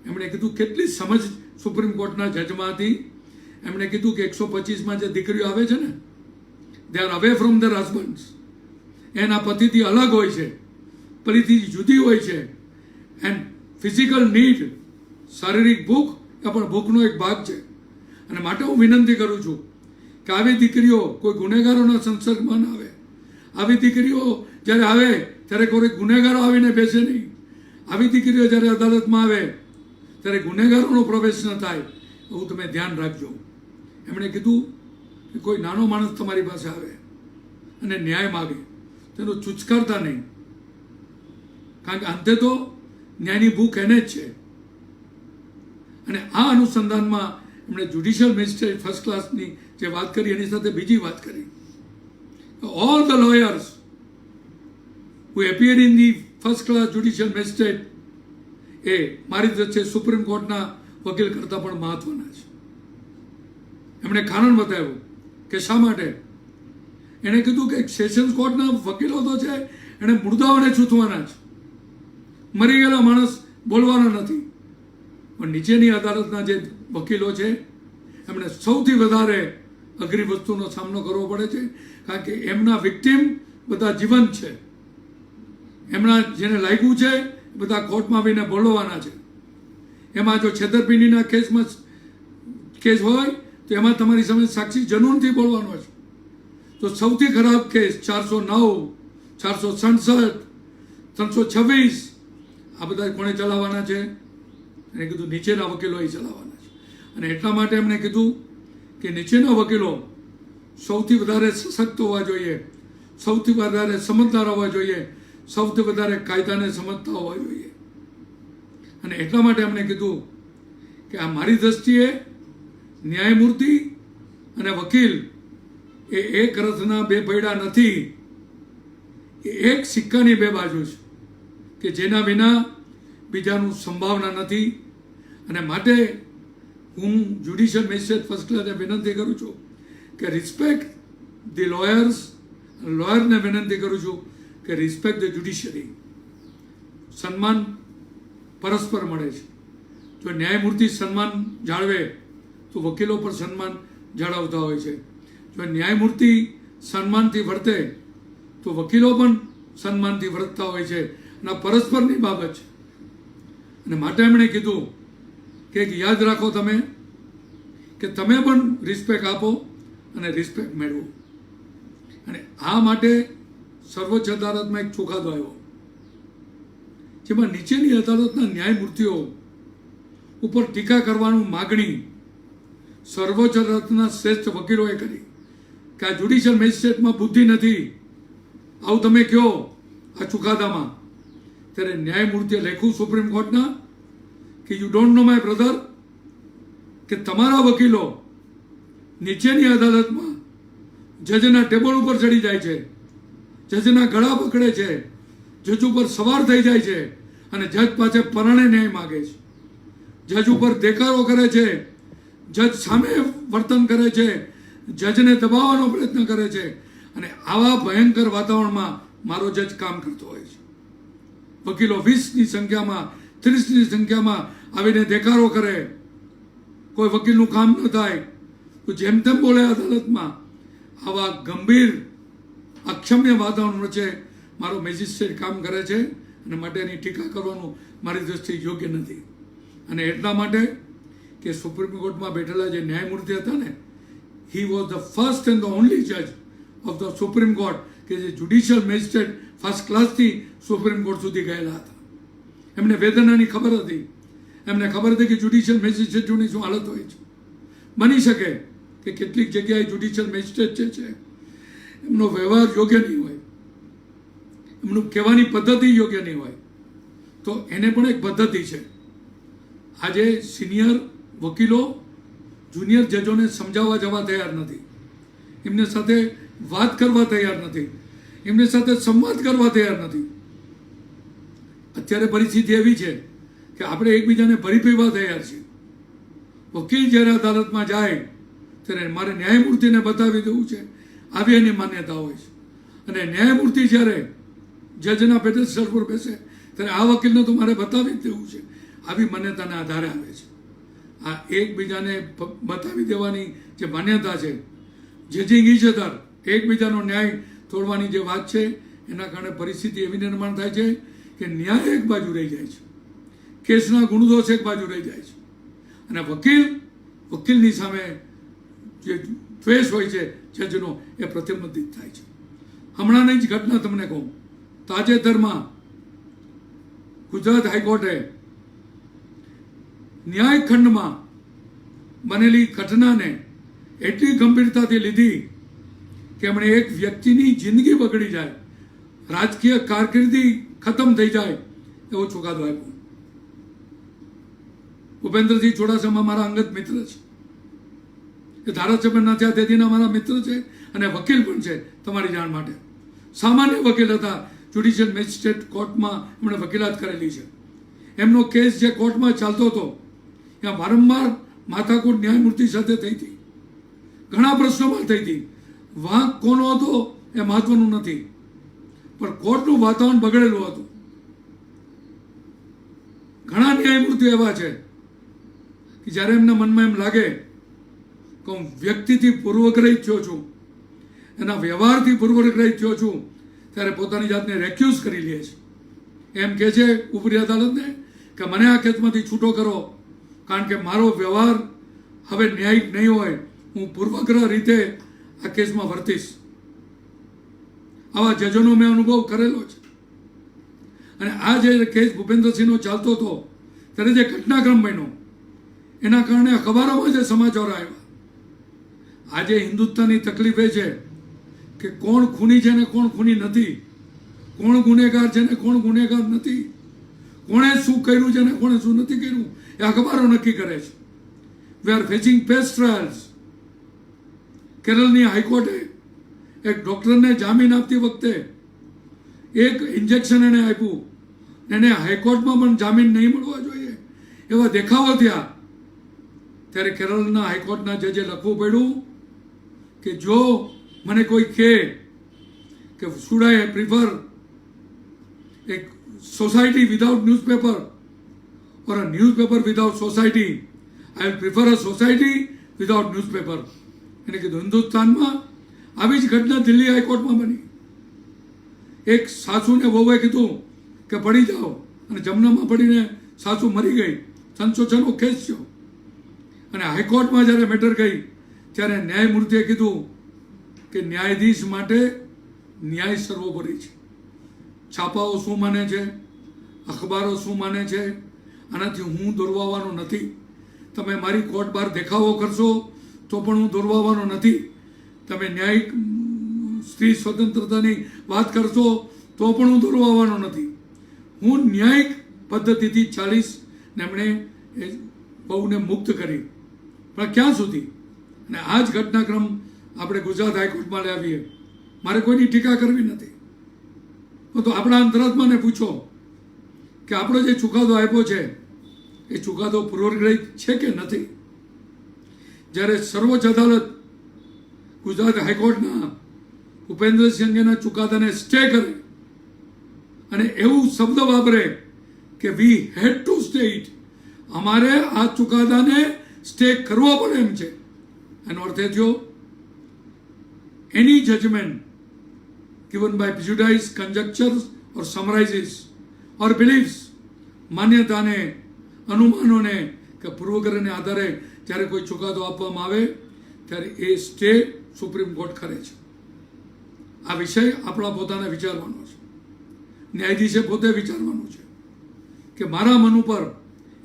એમણે કીધું કેટલી સમજ સુપ્રીમ કોર્ટના જજમાં હતી. એમણે કીધું કે 125માં જે દીકરીઓ આવે છે ને, દે આર અવે ફ્રોમ ધર હસબન્ડ્સ. એના પતિથી અલગ હોય છે, પતિથી જુદી હોય છે. એન્ડ ફિઝિકલ નીડ, શારીરિક ભૂખ એ પણ ભૂખનો એક ભાગ છે. અને માટે હું વિનંતી કરું છું કે આવી દીકરીઓ કોઈ ગુનેગારોના સંસર્ગમાં ના આવે. આવી દીકરીઓ જ્યારે આવે ત્યારે કોઈ ગુનેગારો આવીને બેસે નહીં. આવી દીકરીઓ જ્યારે અદાલતમાં આવે ત્યારે ગુનેગારોનો પ્રવેશ ન થાય એવું તમે ધ્યાન રાખજો. એમણે કીધું કે કોઈ નાનો માણસ તમારી પાસે આવે અને ન્યાય માગે તેનો ચુચકારતા નહીં, કારણ કે અંતે તો ન્યાયની ભૂખ એને જ છે. અને આ અનુસંધાનમાં એમણે જ્યુડિશિયલ મેજિસ્ટ્રેટ ફર્સ્ટ ક્લાસની જે વાત કરી એની સાથે બીજી વાત કરી. All the lawyers who appear in the first class judicial magistrate એ મારી દ્રષ્ટિએ સુપ્રીમ કોર્ટના વકીલ કરતાં પણ મહત્વના છે. એમણે કારણ બતાવ્યું કે શા માટે. એણે કીધું કે સેશન્સ કોર્ટના વકીલો તો છે એણે મુર્દાઓને છૂટવાના છે, મરી ગયેલા માણસ બોલવાના નથી. પણ નીચેની અદાલતના જે વકીલો છે એમણે સૌથી વધારે અઘરી વસ્તુનો સામનો કરવો પડે છે, કારણ કે એમના વિક્ટીમ બધા જીવંત છે. એમના જેને લાગ્યું છે બધા કોર્ટમાં આવીને બોલવાના છે. એમાં જો છેતરપિંડીના કેસ હોય તો એમાં તમારી સામે સાક્ષી જનૂનથી બોલવાનો છે. તો સૌથી ખરાબ કેસ 409, 467, 326 આ બધા કોણે ચલાવવાના છે? એને કીધું નીચેના વકીલોએ ચલાવવાના છે. અને એટલા માટે એમણે કીધું કે નીચેના વકીલો સૌથી વધારે સશક્ત હોવા જોઈએ, સૌથી વધારે સમજદાર હોવા જોઈએ, સૌથી વધારે કાયદાને સમજતા હોવા જોઈએ. અને એટલા માટે એમણે કીધું કે આ મારી દ્રષ્ટિએ ન્યાયમૂર્તિ અને વકીલ એ એક રથના બે પૈડા નથી, એ એક સિક્કાની બે બાજુ છે કે જેના વિના બીજાનું સંભાવના નથી. અને માટે હું જ્યુડિશિયલ મેજિસ્ટ્રેટ ફર્સ્ટ ક્લાસને વિનંતી કરું છું કે રિસ્પેક્ટ ધી લોયર્સ. લોયરને વિનંતી કરું છું કે રિસ્પેક્ટ ધ જ્યુડિશિયરી. સન્માન પરસ્પર મળે છે. જો ન્યાયમૂર્તિ સન્માન જાળવે તો વકીલો પણ સન્માન જાળવતા હોય છે. જો ન્યાયમૂર્તિ સન્માનથી વર્તે તો વકીલો પણ સન્માનથી વર્તતા હોય છે. અને આ પરસ્પરની બાબત છે. અને માટે એમણે કીધું કે યાદ રાખો તમે કે તમે પણ રિસ્પેક્ટ આપો અને રિસ્પેક્ટ મેળવો. અને આ માટે સર્વોચ્ચ અદાલતમાં એક ચુકાદો આવ્યો જેમાં નીચેની અદાલતના ન્યાયમૂર્તિઓ ઉપર ટીકા કરવાનું માગણી સર્વોચ્ચ અદાલતના શ્રેષ્ઠ વકીલોએ કરી કે આ જ્યુડિશિયલ મેજિસ્ટ્રેટમાં બુદ્ધિ નથી, આવું તમે કહો આ ચુકાદામાં. ત્યારે ન્યાયમૂર્તિએ લખ્યું સુપ્રીમ કોર્ટના કે you don't know my brother, કે તમારા વકીલો નીચેની અદાલતમાં જજના ટેબલ ઉપર ચડી જાય છે, જજના ગળા પકડે છે, જજ ઉપર સવાર થઈ જાય છે અને જજ પાસે પરાણે ન્યાય માગે છે, જજ ઉપર દેકારો કરે છે, જજ સામે વર્તન કરે છે, જજને દબાવવાનો પ્રયત્ન કરે છે. અને આવા ભયંકર વાતાવરણમાં મારો જજ કામ કરતો હોય છે. વકીલો 20ની સંખ્યામાં, 30ની સંખ્યામાં આવીને દેકારો કરે, કોઈ વકીલનું કામ ન થાય તો જેમ તેમ બોલે અદાલતમાં. આવા ગંભીર અક્ષમ્ય વાતાવરણ વચ્ચે મારો મેજિસ્ટ્રેટ કામ કરે છે અને માટે એની ટીકા કરવાનું મારી દ્રષ્ટિએ યોગ્ય નથી. અને એટલા માટે કે સુપ્રીમ કોર્ટમાં બેઠેલા જે ન્યાયમૂર્તિ હતા ને, he was the first and the only જજ ઓફ ધ સુપ્રીમ કોર્ટ કે જે જ્યુડિશિયલ મેજિસ્ટ્રેટ ફર્સ્ટ ક્લાસથી સુપ્રીમ કોર્ટ સુધી ગયેલા હતા. એમને વેદનાની ખબર હતી, એમને ખબર હતી કે જ્યુડિશિયલ મેજિસ્ટ્રેટોની શું હાલત હોય છે. બની શકે કે કે કેટલીક જગ્યાએ જ્યુડિશિયલ મેજિસ્ટ્રેટ જે છે એમનો વ્યવહાર યોગ્ય નહીં હોય, એમનું કહેવાની પદ્ધતિ યોગ્ય નહીં હોય, તો એને પણ એક પદ્ધતિ છે. આજે સિનિયર વકીલો જુનિયર જજોને સમજાવવા જવા તૈયાર નથી, એમની સાથે વાત કરવા તૈયાર નથી, એમની સાથે સંવાદ કરવા તૈયાર નથી. અત્યારે પરિસ્થિતિ એવી છે કે આપણે એકબીજાને ભરી પીવા તૈયાર છીએ. વકીલ જ્યારે અદાલતમાં જાય ત્યારે મારે ન્યાયમૂર્તિને બતાવી દેવું છે, આવી એની માન્યતા હોય છે. અને ન્યાયમૂર્તિ જ્યારે જજના પેડેસ્ટલ પર બેસે ત્યારે આ વકીલને તો મારે બતાવી જ દેવું છે, આવી માન્યતાના આધારે આવે છે. આ એકબીજાને બતાવી દેવાની જે માન્યતા છે, જજિંગ ઇચ અધર, એકબીજાનો ન્યાય તોડવાની જે વાત છે, એના કારણે પરિસ્થિતિ એવી નિર્માણ થાય છે કે ન્યાય એક બાજુ રહી જાય છે, કેસના ગુણદોષ એક બાજુ રહી જાય છે, અને વકીલની સામે જે દ્વેષ હોય છે જજનો એ પ્રતિબંધિત થાય છે. હમણાંની જ ઘટના તમને કહું, તાજેતરમાં ગુજરાત હાઈકોર્ટે ન્યાયખંડમાં બનેલી ઘટનાને એટલી ગંભીરતાથી લીધી કે એમણે એક વ્યક્તિની જિંદગી બગડી જાય, રાજકીય કારકિર્દી ખતમ થઈ જાય એવો ચુકાદો આપ્યો. ભૂપેન્દ્રસિંહ ચુડાસમા મારા અંગત મિત્ર છે, એ ધારાસભ્ય ન થયા તેદીના મારા મિત્ર છે અને વકીલ પણ છે. તમારી જાણ માટે સામાન્ય વકીલ હતા, જ્યુડિશિયલ મેજિસ્ટ્રેટ કોર્ટમાં એમણે વકીલાત કરેલી છે. એમનો કેસ જે કોર્ટમાં ચાલતો હતો ત્યાં વારંવાર માથાકૂટ ન્યાયમૂર્તિ સાથે થઈ હતી, ઘણા પ્રશ્નોમાં થઈ હતી. વાંક કોનો હતો એ મહત્વનું નથી, પણ કોર્ટનું વાતાવરણ બગડેલું હતું. ઘણા ન્યાયમૂર્તિઓ એવા છે કે જ્યારે એમના મનમાં એમ લાગે કે હું વ્યક્તિથી પૂર્વગ્રહિત થયો છું, એના વ્યવહારથી પૂર્વગ્રહિત થયો છું, ત્યારે પોતાની જાતને રેક્યુઝ કરી લે છે. એમ કહે છે ઉપરી અદાલતને કે મને આ કેસમાંથી છૂટો કરો, કારણ કે મારો વ્યવહાર હવે ન્યાયિક નહીં હોય, હું પૂર્વગ્રહ રીતે આ કેસમાં વર્તીશ. આવા જજોનો મેં અનુભવ કરેલો છે. અને આ જે કેસ ભૂપેન્દ્રસિંહનો ચાલતો હતો ત્યારે જે ઘટનાક્રમ બન્યો એના કારણે અખબારોમાં જે સમાચારો આવ્યા. આજે હિન્દુસ્તાનની તકલીફ એ છે કે કોણ ખૂની છે ને કોણ ખૂની નથી, કોણ ગુનેગાર છે ને કોણ ગુનેગાર નથી, કોણે શું કર્યું છે ને કોણે શું નથી કર્યું એ અખબારો નક્કી કરે છે. We are facing paste trials. કેરળની હાઈકોર્ટે એક ડૉક્ટરને જામીન આપતી વખતે એક ઇન્જેક્શન એને આપ્યું, એને હાઈકોર્ટમાં પણ જામીન નહીં મળવા જોઈએ એવા દેખાવો થયા. ત્યારે કેરળના હાઈકોર્ટના જજે લખવું પડ્યું કે જો મને કોઈ કહે કે શુડ આઈ પ્રિફર એક society without newspaper or a newspaper without society, I will prefer a society without newspaper. એને કીધું હિન્દુસ્તાનમાં આવી જ ઘટના દિલ્હી હાઈકોર્ટમાં બની. એક સાસુને વહુએ કીધું કે પડી જાઓ, અને જમનામાં પડીને સાસુ મરી ગઈ. સંશોધનનો કેસ થયો અને હાઈકોર્ટમાં જ્યારે મેટર ગઈ ત્યારે ન્યાયમૂર્તિએ કીધું કે ન્યાયાધીશ માટે ન્યાય સર્વોપરી છે. છાપાઓ શું માને છે, અખબારો શું માને છે, આનાથી હું દોરવાનો નથી. તમે મારી કોર્ટ બહાર દેખાવો કરશો તો પણ હું દોરવાનો નથી. તમે ન્યાયિક સ્ત્રી સ્વતંત્રતાની વાત કરશો તો પણ હું દોરવાનો નથી. હું ન્યાયિક પદ્ધતિથી ચાલીશ ને એમણે એ બહુને મુક્ત કરી. પણ ક્યાં સુધી? અને આ જ ઘટનાક્રમ આપણે ગુજરાત હાઈકોર્ટમાં લાવીએ. મારે કોઈની ટીકા કરવી નથી, તો આપણા અંતરાત્માને પૂછો કે આપણો જે ચુકાદો આપ્યો છે એ ચુકાદો પૂર્વગ્રહિત છે કે નથી. જ્યારે સર્વોચ્ચ અદાલત ગુજરાત હાઈકોર્ટના ભૂપેન્દ્રસિંહ અંગેના ચુકાદાને સ્ટે કરે અને એવું શબ્દ વાપરે કે વી હેડ ટુ સ્ટે ઇટ, અમારે આ ચુકાદાને સ્ટે કરવો પડે એમ છે. એનો અર્થ એ થયો એની judgment given by prejudice, conjectures or summarizes or beliefs, માન્યતાને, અનુમાનોને કે પૂર્વગ્રહને આધારે જ્યારે કોઈ ચુકાદો આપવામાં આવે ત્યારે એ સ્ટે સુપ્રીમ કોર્ટ કરે છે. આ વિષય આપણા પોતાને વિચારવાનો છે. ન્યાયાધીશે પોતે વિચારવાનું છે કે મારા મન ઉપર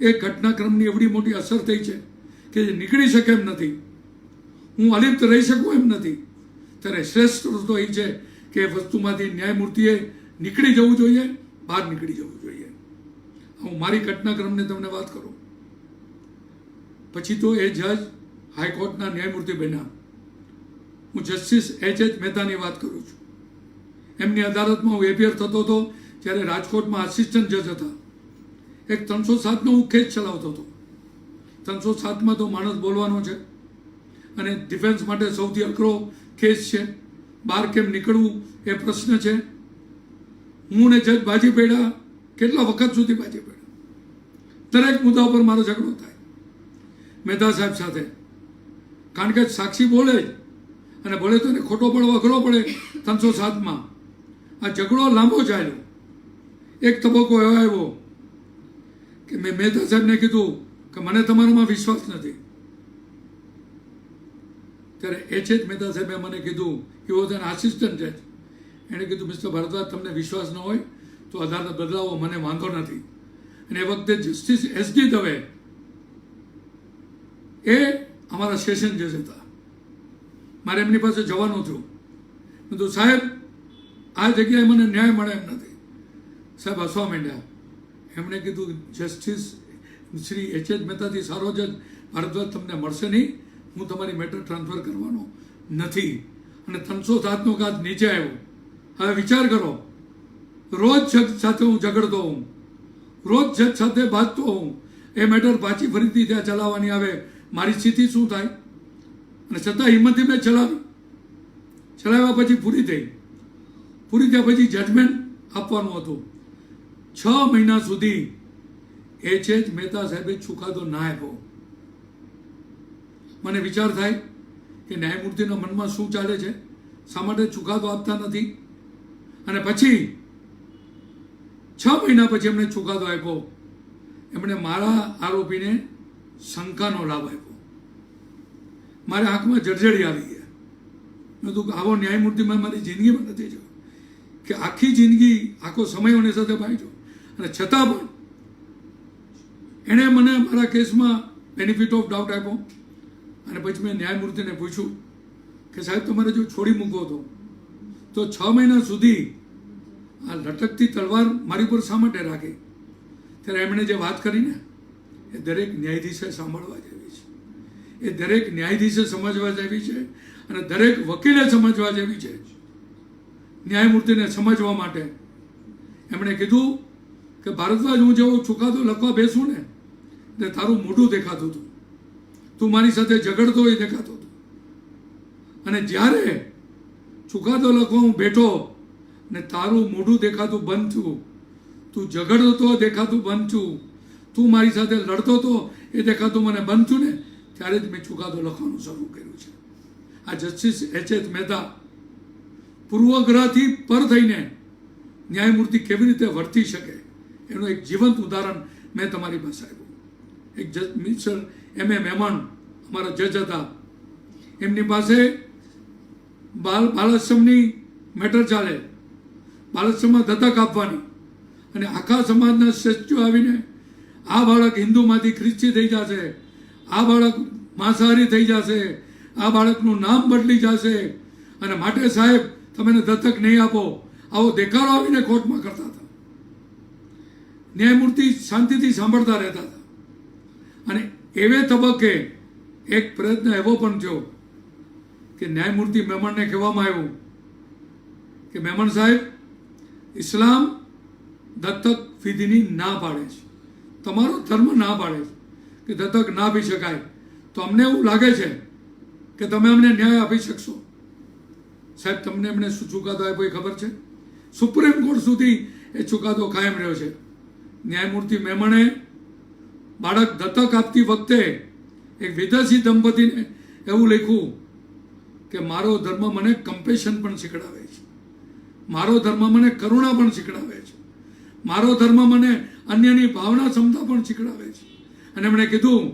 એક ઘટનાક્રમની એવડી મોટી અસર થઈ છે કે જે નીકળી શકે એમ નથી. હું અલિપ્ત રહી શકું એમ નથી. ત્યારે શ્રેષ્ઠ રસ્તો એ છે કે એ વસ્તુમાંથી ન્યાયમૂર્તિએ નીકળી જવું જોઈએ, બહાર નીકળી જવું જોઈએ. હું મારી ઘટનાક્રમને તમને વાત કરું. પછી તો એ જજ હાઈકોર્ટના ન્યાયમૂર્તિ બન્યા. હું જસ્ટિસ H.H. મહેતાની વાત કરું છું. એમની અદાલતમાં હું એપિયર થતો હતો જ્યારે રાજકોટમાં આસિસ્ટન્ટ જજ હતા. એક 307નો હું કેસ ચલાવતો હતો. 307માં તો માણસ બોલવાનો છે અને ડિફેન્સ માટે સૌથી અઘરો કેસ છે. બહાર કેમ નીકળવું એ પ્રશ્ન છે. હું ને જજ બાજી પડ્યા, કેટલા વખત સુધી બાજી પડ્યા. દરેક મુદ્દા ઉપર મારો ઝઘડો થાય મહેતા સાહેબ સાથે, કારણ કે સાક્ષી બોલે જ અને બોલે તો એને ખોટો પડવો અઘરો પડે. 307માં આ ઝઘડો લાંબો ચાલ્યો. એક તબક્કો એવો આવ્યો કે મેં મહેતા સાહેબને કીધું કે મને તમારામાં વિશ્વાસ નથી. ત્યારે H.H. મહેતા સાહેબે મને કીધું, હી વોઝ એન આસિસ્ટન્ટ જજ. એણે કીધું, મિસ્ટર ભારદ્વાજ, તમને વિશ્વાસ ન હોય તો અદાલત બદલાવો, મને વાંધો નથી. અને એ વખતે જસ્ટિસ S.D. દવે એ અમારા સેશન જજ હતા. મારે એમની પાસે જવાનું થયું. મેં તો સાહેબ આ જગ્યાએ મને ન્યાય મળે એમ નથી. સાહેબ હસવા માંડ્યા. એમણે કીધું, જસ્ટિસ શ્રી H.H. મહેતાથી સારો જજ ભારદ્વાજ તમને મળશે નહીં. હું તમારી મેટર ટ્રાન્સફર કરવાનો નથી. અને 307નો કાચ નીચે આવ્યો. હવે વિચાર કરો, રોજ જજ સાથે હું ઝઘડતો હોઉં, રોજ જજ સાથે બાજતો હોઉં, એ મેટર પાછી ફરીથી ત્યાં ચલાવવાની આવે, મારી સ્થિતિ શું થાય? અને છતાં હિંમતથી મેં ચલાવ્યા પછી પૂરી થયા પછી જજમેન્ટ આપવાનું હતું. 6 મહિના સુધી H.H. મહેતા સાહેબે ચુકાદો ના આપ્યો. મને વિચાર થાય કે ન્યાયમૂર્તિના મનમાં શું ચાલે છે, શા માટે ચુકાદો આપતા નથી. અને પછી 6 મહિના પછી એમણે ચુકાદો આપ્યો. એમણે મારા આરોપીને શંકાનો લાભ આપ્યો. મારે આંખમાં જળજળી આવી ગયા. મેં કીધું, આવો ન્યાયમૂર્તિ મેં મારી જિંદગીમાં નથી જોયો, કે આખી જિંદગી આખો સમય એની સાથે બાંધ્યો અને છતાં પણ એણે મને મારા કેસમાં બેનિફિટ ઓફ ડાઉટ આપ્યો. અને પછી મેં ન્યાયમૂર્તિને પૂછ્યું કે સાહેબ, તમારે જો છોડી મૂકો તો 6 મહિના સુધી આ લટકતી તલવાર મારી પર શા માટે રાખી? ત્યારે એમણે જે વાત કરીને એ દરેક ન્યાયાધીશે સાંભળવા જેવી છે, એ દરેક ન્યાયાધીશે સમજવા જેવી છે અને દરેક વકીલે સમજવા જેવી છે. ન્યાયમૂર્તિને સમજવા માટે એમણે કીધું કે ભારદ્વાજ, હું જેવો ચુકાદો લખવા બેસું ને એટલે તારું મોઢું દેખાતું હતું, તું મારી સાથે ઝઘડતો હોય દેખાતો હતો. અને જ્યારે ચુકાદો લખવા હું બેઠો ને તારું મોઢું દેખાતું બંધ થયું, તું ઝઘડતો દેખાતું બંધ થયું, તું મારી સાથે લડતો હતો એ દેખાતું મને બંધ થયું ને, ત્યારે જ મેં ચુકાદો લખવાનું શરૂ કર્યું છે. આ જસ્ટિસ H.H. મહેતા પૂર્વગ્રહથી પર થઈને ન્યાયમૂર્તિ કેવી રીતે વર્તી શકે એનું એક જીવંત ઉદાહરણ મેં તમારી પાસે આપ્યું. એક જજ મિસ્ટર M.A. મહેમાન અમારા જજ હતા. એમની પાસે બાલાશ્રમની મેટર ચાલે, બાલાશ્રમમાં દત્તક આપવાની, અને આખા સમાજના શ્રેષ્ઠીઓ આવીને આ બાળક હિન્દુમાંથી ખ્રિસ્તી થઈ જશે, આ બાળક માંસાહારી થઈ જશે, આ બાળકનું નામ બદલી જશે, અને માટે સાહેબ તમે એને દત્તક નહીં આપો, આવો દેખાડો આવીને કોર્ટમાં કરતા હતા. ન્યાયમૂર્તિ શાંતિથી સાંભળતા રહેતા હતા. અને એવે તબક્કે એક પ્રયત્ન એવો પણ થયો કે ન્યાયમૂર્તિ મહેમાનને કહેવામાં આવ્યું કે મહેમાન સાહેબ, ઇસ્લામ દત્તક વિધિની ના પાડે છે, તમારો ધર્મ ના પાડે છે કે દત્તક ના આપી શકાય, તો અમને એવું લાગે છે કે તમે અમને ન્યાય આપી શકશો. સાહેબ, તમને એમણે શું ચુકાદો આપ્યો એ ખબર છે? સુપ્રીમ કોર્ટ સુધી એ ચુકાદો કાયમ રહ્યો છે. ન્યાયમૂર્તિ મહેમાને બાળક દત્તક આપતી વખતે એક વિદેશી દંપતીને એવું લખ્યું કે મારો ધર્મ મને કમ્પેશન પણ શીખડાવે છે, મારો ધર્મ મને કરુણા પણ શીખડાવે છે, મારો ધર્મ મને અન્યની ભાવના ક્ષમતા પણ શીખડાવે છે. અને એમણે કીધું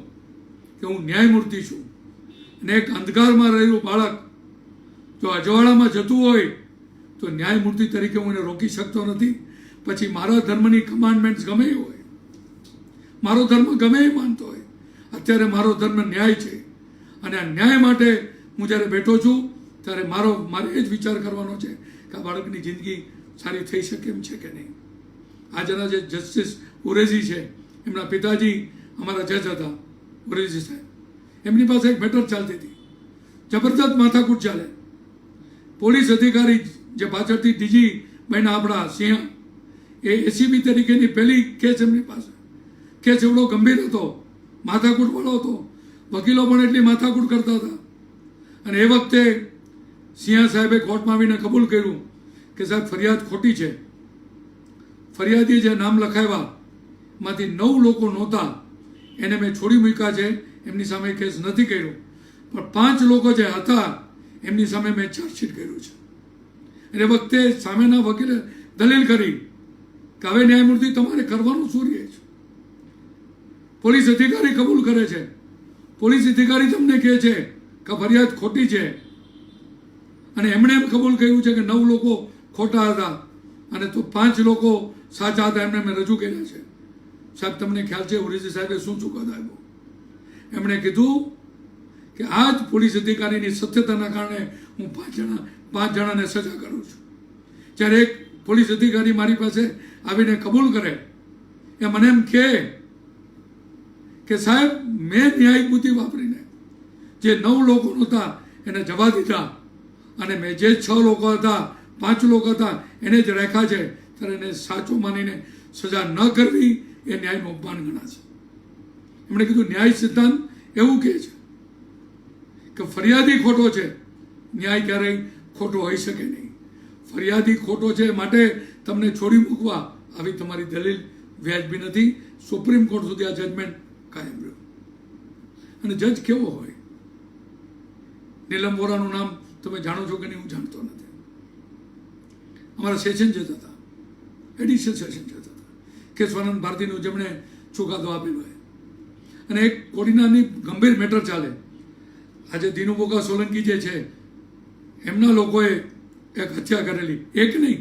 કે હું ન્યાયમૂર્તિ છું અને એક અંધકારમાં રહેલું બાળક જો અજવાળામાં જતું હોય તો ન્યાયમૂર્તિ તરીકે હું એને રોકી શકતો નથી. પછી મારા ધર્મની કમાન્ડમેન્ટ્સ ગમે એ હોય, મારો ધર્મ ગમે એ માનતો હોય, અત્યારે મારો ધર્મ ન્યાય છે અને આ ન્યાય માટે હું જ્યારે બેઠો છું ત્યારે મારે એ જ વિચાર કરવાનો છે કે આ બાળકની જિંદગી સારી થઈ શકે એમ છે કે નહીં. આજના જે જસ્ટિસ ઉરેજી છે, એમના પિતાજી અમારા જજ હતા, ઉરેજી સાહેબ. એમની પાસે એક મેટર ચાલતી હતી, જબરદસ્ત માથાકૂટ ચાલે. પોલીસ અધિકારી જે પાછળથી ડીજી બન્યા આપણા સિંહ, એ એસીબી તરીકેની પહેલી કેસ એમની પાસે. કેસ એવડો ગંભીર હતો, માથાકૂટવાળો હતો, વકીલો પણ એટલી માથાકૂટ કરતા હતા. અને એ વખતે સિંહ સાહેબે કોર્ટમાં આવીને કબૂલ કર્યું કે સાહેબ ફરિયાદ ખોટી છે. ફરિયાદી જે નામ લખાવ્યા માંથી 9 લોકો નહોતા, એને મેં છોડી મૂક્યા છે, એમની સામે કેસ નથી કર્યો. પણ 5 લોકો જે હતા એમની સામે મેં ચાર્જશીટ કર્યું છે. એ વખતે સામેના વકીલે દલીલ કરી કે હવે ન્યાયમૂર્તિ તમારે કરવાનું શું રહે છે. પોલીસ અધિકારી કબૂલ કરે છે, પોલીસ અધિકારી તમને કહે છે કે ફરિયાદ ખોટી છે, અને એમણે એમ કબૂલ કર્યું છે કે 9 લોકો ખોટા હતા અને તો 5 લોકો સાચા હતા. એમને મેં રજૂ કર્યા છે. સાહેબ તમને ખ્યાલ છે ઉરેજી સાહેબે શું ચુકાદો આપ્યો? એમણે કીધું કે આ જ પોલીસ અધિકારીની સત્યતાના કારણે હું 5 જણાને સજા કરું છું. જ્યારે એક પોલીસ અધિકારી મારી પાસે આવીને કબૂલ કરે, એ મને એમ કહે કે સાહેબ મેં ન્યાયિક બુદ્ધિ વાપરીને જે 9 લોકો નહોતા એને જવા દીધા, અને મેં જે 6 લોકો હતા, 5 લોકો હતા એને જ રાખ્યા છે, ત્યારે એને સાચો માનીને સજા ન કરવી એ ન્યાયનું અપમાન ગણાશે. એમણે કીધું ન્યાય સિદ્ધાંત એવું કહે છે કે ફરિયાદી ખોટો છે, ન્યાય ક્યારેય ખોટો હોઈ શકે નહીં. ફરિયાદી ખોટો છે માટે તમને છોડી મૂકવા આવી તમારી દલીલ વ્યાજબી નથી. સુપ્રીમ કોર્ટ સુધી આ જજમેન્ટ કાયમ રહ્યું. અને જજ કેવો હોય? નીલમ વોરાનું નામ તમે જાણો છો કે નહીં? હું જાણતો નથી. અમારા સેશન જતા હતા, એડિશનલ સેશન જતા હતા, કેશવાનંદ ભારતીનું જેમણે ચુકાદો આપેલો હોય. અને એક કોડીનાની ગંભીર મેટર ચાલે. આજે દિનુબોગા સોલંકી જે છે, એમના લોકોએ એક હત્યા કરેલી, એક નહીં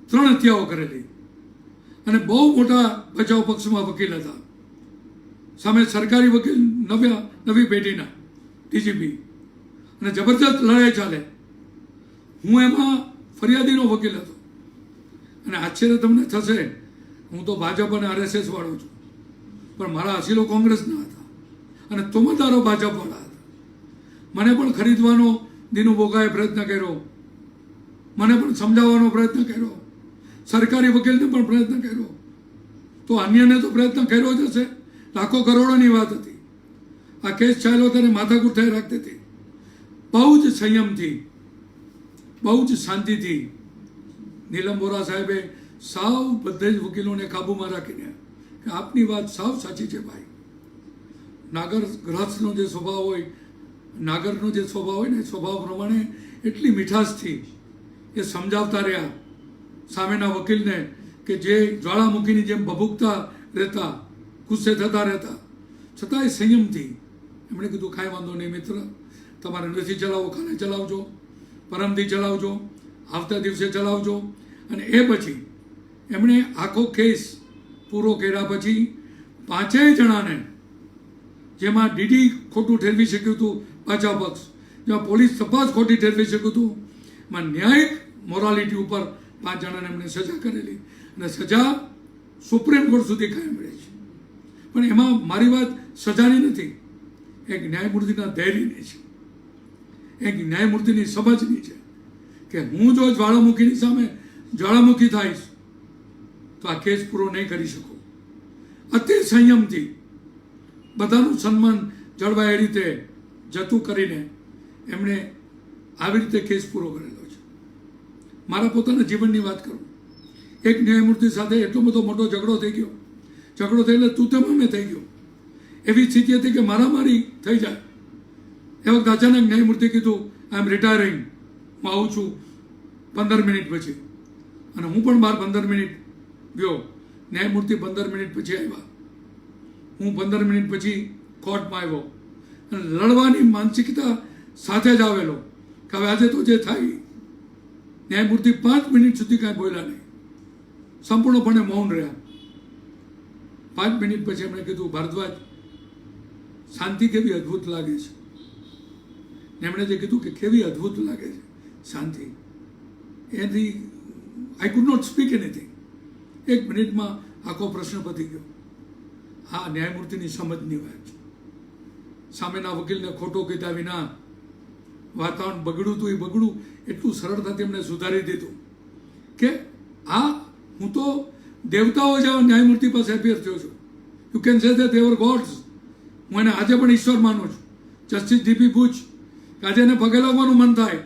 3 હત્યાઓ કરેલી, અને બહુ મોટા બચાવ પક્ષમાં વકીલ હતા. સામે સરકારી વકીલ નવી પેઢીના ડીજીપી, અને જબરદસ્ત લડાઈ ચાલે. હું એમાં ફરિયાદીનો વકીલ હતો. અને આશ્ચર્ય તમને થશે, હું તો ભાજપ અને RSS વાળો છું, પણ મારા અસીલો કોંગ્રેસના હતા અને તોમતદારો ભાજપવાળા હતા. મને પણ ખરીદવાનો દિનુબોગાએ પ્રયત્ન કર્યો, મને પણ સમજાવવાનો પ્રયત્ન કર્યો, સરકારી વકીલને પણ પ્રયત્ન કર્યો, તો અન્યને તો પ્રયત્ન કર્યો જ હશે. લાખો કરોડોની વાત હતી. આ કેસ ચાલ્યો ત્યારે માથાકૂટ થઈ રાખતી હતી. બહુ જ સંયમથી, બહુ જ શાંતિથી નીલમ વોરા સાહેબે સાવ બધે જ વકીલોને કાબૂમાં રાખીને કે આપની વાત સાવ સાચી છે ભાઈ. નાગર ગ્રહસ્થનો જે સ્વભાવ હોય, નાગરનો જે સ્વભાવ હોય ને, સ્વભાવ પ્રમાણે એટલી મીઠાશથી એ સમજાવતા રહ્યા સામેના વકીલને કે જે જ્વાળામુખીની જેમ ભભૂકતા રહેતા, ગુસ્સે થતા રહેતા, છતાંય સંયમથી એમણે કીધું કાંઈ વાંધો નહીં મિત્ર, તમારે નથી ચલાવવો, કાલે ચલાવજો, પરમથી ચલાવજો, આવતા દિવસે ચલાવજો. અને એ પછી એમણે આખો કેસ પૂરો કર્યા પછી 5 જણાને, જેમાં ડીડી ખોટું ઠેરવી શક્યું હતું બચાવ પક્ષ, જેમાં પોલીસ તપાસ ખોટી ઠેરવી શક્યું હતું, એમાં ન્યાયિક મોરાલિટી ઉપર 5 જણાને એમણે સજા કરેલી. અને સજા સુપ્રીમ કોર્ટ સુધી કાયમ રહે છે. પણ એમાં મારી વાત સજાની નથી, એક ન્યાયમૂર્તિના ધૈર્યની છે, એક ન્યાયમૂર્તિની સમજની છે કે હું જો જ્વાળામુખીની સામે જ્વાળામુખી થઈશ તો આ કેસ પૂરો નહીં કરી શકું. અતિ સંયમથી બધાનું સન્માન જળવાય એ રીતે જતું કરીને એમણે આવી રીતે કેસ પૂરો કરેલો છે. મારા પોતાના જીવનની વાત કરું, એક ન્યાયમૂર્તિ સાથે એટલો બધો મોટો ઝઘડો થઈ ગયો, ઝઘડો થઈ એટલે તું તેમ અમે થઈ ગયો. એવી સ્થિતિ હતી કે મારામારી થઈ જાય. એ વખતે અચાનક ન્યાયમૂર્તિ કીધું આઈ એમ રિટાયરિંગ, હું આવું છું 15 મિનિટ પછી. અને હું પણ બહાર 15 મિનિટ ગયો. ન્યાયમૂર્તિ 15 મિનિટ પછી આવ્યા. હું 15 મિનિટ પછી કોર્ટમાં આવ્યો અને લડવાની માનસિકતા સાથે જ આવેલો કે હવે આજે તો જે થાય. ન્યાયમૂર્તિ 5 મિનિટ સુધી કાંઈ બોલ્યા નહીં, સંપૂર્ણપણે મૌન રહ્યા. 5 મિનિટ પછી એમણે કીધું ભારદ્વાજ, શાંતિ કેવી અદ્ભુત લાગે છે. ને એમણે જે કીધું કે કેવી અદ્ભુત લાગે છે શાંતિ, એની I could not speak anything. 1 મિનિટમાં આખો પ્રશ્ન પતી ગયો. આ ન્યાયમૂર્તિની સમજની વાત છે. સામેના વકીલને ખોટો કીધા વિના વાતાવરણ બગડ્યું હતું, એ બગડું એટલું સરળતાથી એમને સુધારી દીધું કે આ હું તો દેવતાઓ જેવા ન્યાયમૂર્તિ પાસે એપિયર થયો છું. You can say that Devar gods. હું એને આજે પણ ઈશ્વર માનું છું. જસ્ટિસ ડીપી બુચ, આજે એને પગે લાગવાનું મન થાય.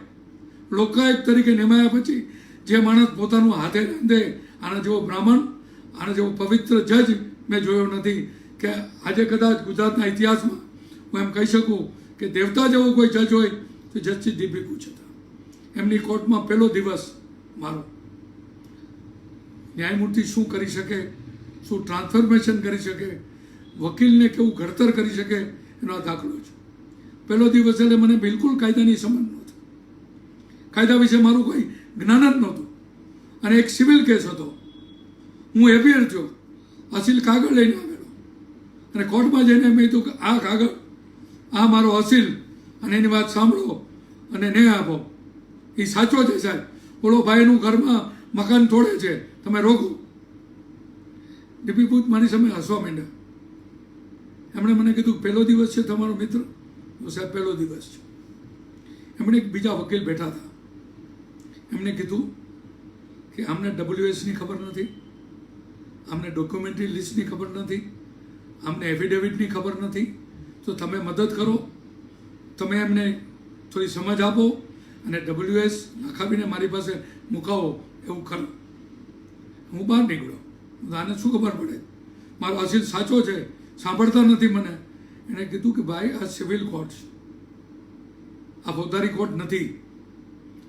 લોકાયુક્ત તરીકે નિમાયા પછી જે માણસ પોતાનું હાથે રાંધે, આના જેવો બ્રાહ્મણ, આના જેવો પવિત્ર જજ મેં જોયો નથી. કે આજે કદાચ ગુજરાતના ઇતિહાસમાં હું એમ કહી શકું કે દેવતા જેવો કોઈ જજ હોય તો જસ્ટિસ ડીપી બુચ હતા. એમની કોર્ટમાં પહેલો દિવસ મારો. ન્યાયમૂર્તિ શું કરી શકે, શું ટ્રાન્સફોર્મેશન કરી શકે, વકીલને કેવું ઘડતર કરી શકે, એનો આ દાખલો છે. પહેલો દિવસ એટલે મને બિલકુલ કાયદાની સમજ નહોતી. કાયદા વિશે મારું કોઈ જ્ઞાન જ નહોતું. અને એક સિવિલ કેસ હતો. હું એપિયર થયો, અસીલ કાગળ લઈને આવેલો અને કોર્ટમાં જઈને મેં કીધું કે આ કાગળ, આ મારો અસીલ, અને એની વાત સાંભળો અને ન્યાય આપો. એ સાચો છે સાહેબ. ઓલો ભાઈનું ઘરમાં મકાન તોડે છે, તમે રોકો. ડીપી બુચ મારી સામે હસવા માંડ્યા. એમણે મને કીધું પહેલો દિવસ છે તમારો મિત્ર? તો સાહેબ પહેલો દિવસ છે. એમણે એક બીજા વકીલ બેઠા હતા. એમણે કીધું કે અમને WSની ખબર નથી, અમને ડોક્યુમેન્ટરી લિસ્ટની ખબર નથી, અમને એફિડેવિટની ખબર નથી, તો તમે મદદ કરો, તમે એમને થોડી સમજ આપો અને WS નખાવીને મારી પાસે મુકાવો એવું ખરું. હું બહાર નીકળ્યો. આને શું ખબર પડે, મારો અસીલ સાચો છે, સાંભળતા નથી મને. એણે કીધું કે ભાઈ આ સિવિલ કોર્ટ છે, આ ફોજદારી કોર્ટ નથી.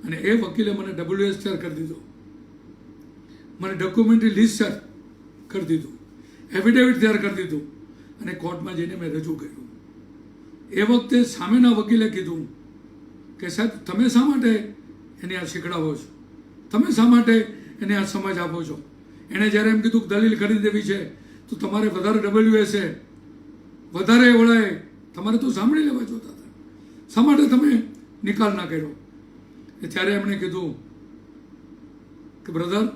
અને એ વકીલે મને WS તૈયાર કરી દીધો, મને ડોક્યુમેન્ટરી લિસ્ટ તૈયાર કરી દીધું, એફિડેવિટ તૈયાર કરી દીધું અને કોર્ટમાં જઈને મેં રજૂ કર્યું. એ વખતે સામેના વકીલે કીધું કે સાહેબ તમે શા માટે એને આ શીખડાવો છો, તમે શા માટે એને આ સમજ આપો છો. એણે જ્યારે એમ કીધું કે દલીલ કરી દેવી છે તો તમારે વધારે WS છે, વધારે વળાય, તમારે તો સાંભળી લેવા જોતા હતા, શા માટે તમે નિકાલ ના કર્યો. ત્યારે એમણે કીધું કે બ્રધર,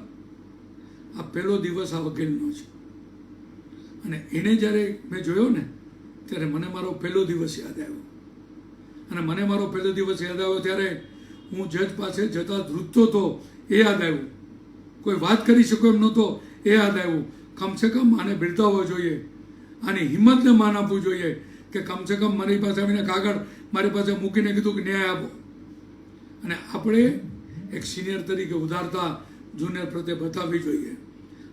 આ પહેલો દિવસ આ વકીલનો છે. અને એને જ્યારે મેં જોયો ને ત્યારે મને મારો પહેલો દિવસ યાદ આવ્યો. અને મને મારો પહેલો દિવસ યાદ આવ્યો ત્યારે હું જજ પાસે જતા ધ્રુજતો હતો એ યાદ આવ્યું. કોઈ વાત કરી શકો એમ નહોતો એ યાદ આવ્યું. કમસે કમ આને બિરદાવવો જોઈએ, આની હિંમતને માન આપવું જોઈએ કે કમસે કમ મારી પાસે આવીને કાગળ મારી પાસે મૂકીને કીધું કે ન્યાય આપો. અને આપણે એક સિનિયર તરીકે ઉદારતા જુનિયર પ્રત્યે બતાવવી જોઈએ.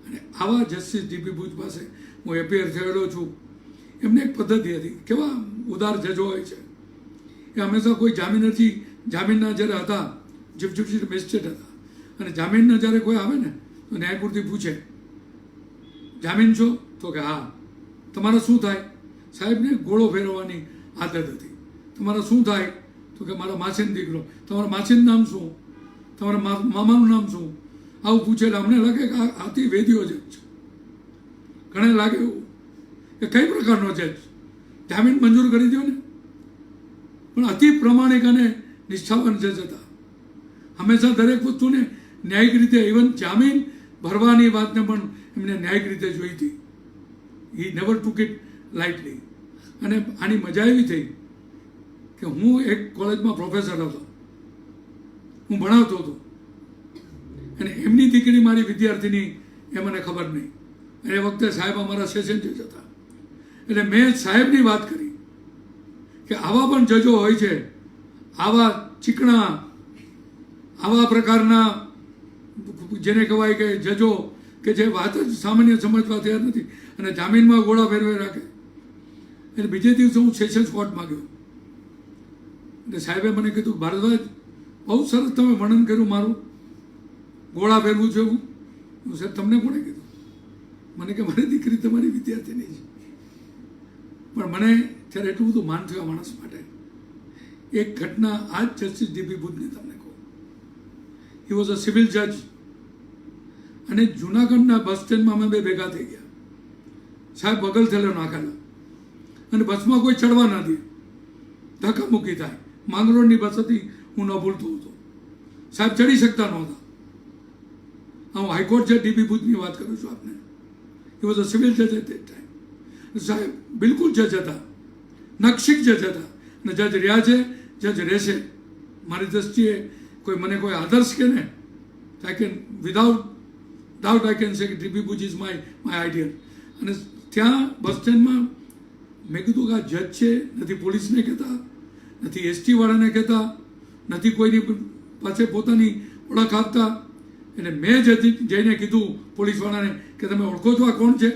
અને આવા જસ્ટિસ ડીપી બુચ પાસે હું એપિયર થયેલો છું. એમને એક પદ્ધતિ હતી, કેવા ઉદાર જજો હોય છે. એ હંમેશા કોઈ જામીન અરજી, જામીનના જ્યારે હતા ચીફ જસ્ટિસ મેજિસ્ટ્રેટ હતા, અને જામીનના જ્યારે કોઈ આવે ને તો ન્યાયમૂર્તિ પૂછે જામીન છો? તો કે હા. તમારે શું થાય? સાહેબને ગોળો ફેરવવાની આદત હતી. તમારે શું થાય? તો કે મારા માસીનો દીકરો. તમારા માસીનું નામ શું? તમારા મામાનું નામ શું? આવું પૂછે. અમને લાગે કે આ અતિ વેદીઓ જજ છે. ઘણે લાગે એવું કે કઈ પ્રકારનો જજ, જામીન મંજૂર કરી દો ને. પણ અતિ પ્રમાણિક અને નિષ્ઠાવાન જજ હતા. હંમેશા દરેક વસ્તુને ન્યાયિક રીતે, ઇવન જામીન ભરવાની વાતને પણ એમને ન્યાયિક રીતે જોઈ હતી. He never took it lightly. અને આની મજા એવી થઈ કે હું એક કોલેજમાં પ્રોફેસર હતો, હું ભણાવતો હતો, અને એમની દીકરી મારી વિદ્યાર્થીની એ મને ખબર નહીં. એ વખતે સાહેબ અમારા સેશન જજ હતા. એટલે મેં સાહેબની વાત કરી કે આવા પણ જજો હોય છે, આવા ચીકણા, આવા પ્રકારના જેને કહેવાય કે જજો કે જે વાત જ સામાન્ય સમજવા તૈયાર નથી અને જામીનમાં ગોળા ફેરવે રાખે. એટલે બીજે દિવસે હું સેશન્સ કોર્ટમાં ગયો. એટલે સાહેબે મને કીધું ભારદ્વાજ, બહુ સરસ તમે વર્ણન કર્યું મારું, ગોળા ફેરવું છે એવું. હું સાહેબ તમને કોણે કીધું? મને કે મારી દીકરી તમારી વિદ્યાર્થીની છે. પણ મને ત્યારે એટલું બધું માન થયું માણસ માટે. એક ઘટના આ જ જસ્ટિસ ડીપી બુચની તમને કહું. હી વોઝ અ સિવિલ જજ. અને જુનાગઢના બસ સ્ટેન્ડમાં અમે બે ભેગા થઈ ગયા. સાહેબ બગલ થયેલો નાખેલો અને બસમાં કોઈ ચડવા ના દે, ધક્કામુક્કી થાય, માંગરોળની બસ હતી, હું ન ભૂલતો હતો. સાહેબ ચડી શકતા નહોતા. હું હાઈકોર્ટ જજ ડીબી બુચની વાત કરું છું આપને. હી વોઝ અ સિવિલ જજ એટ ધેટ ટાઈમ. સાહેબ બિલકુલ જજ હતા, નક્ષિક જજ હતા, અને જજ રહ્યા છે, જજ રહેશે. મારી દ્રષ્ટિએ મને કોઈ આદર્શ કે ને, I can without doubt I can say કે DB Buch is my ideal. અને ત્યાં બસ સ્ટેન્ડમાં મેં કીધું કે આ જજ છે, નથી પોલીસને કહેતા, નથી એસટી વાળાને કહેતા, નથી કોઈની પાસે પોતાની ઓળખ આપતા. એટલે મેં જઈને કીધું પોલીસવાળાને કે તમે ઓળખો છો આ કોણ છે?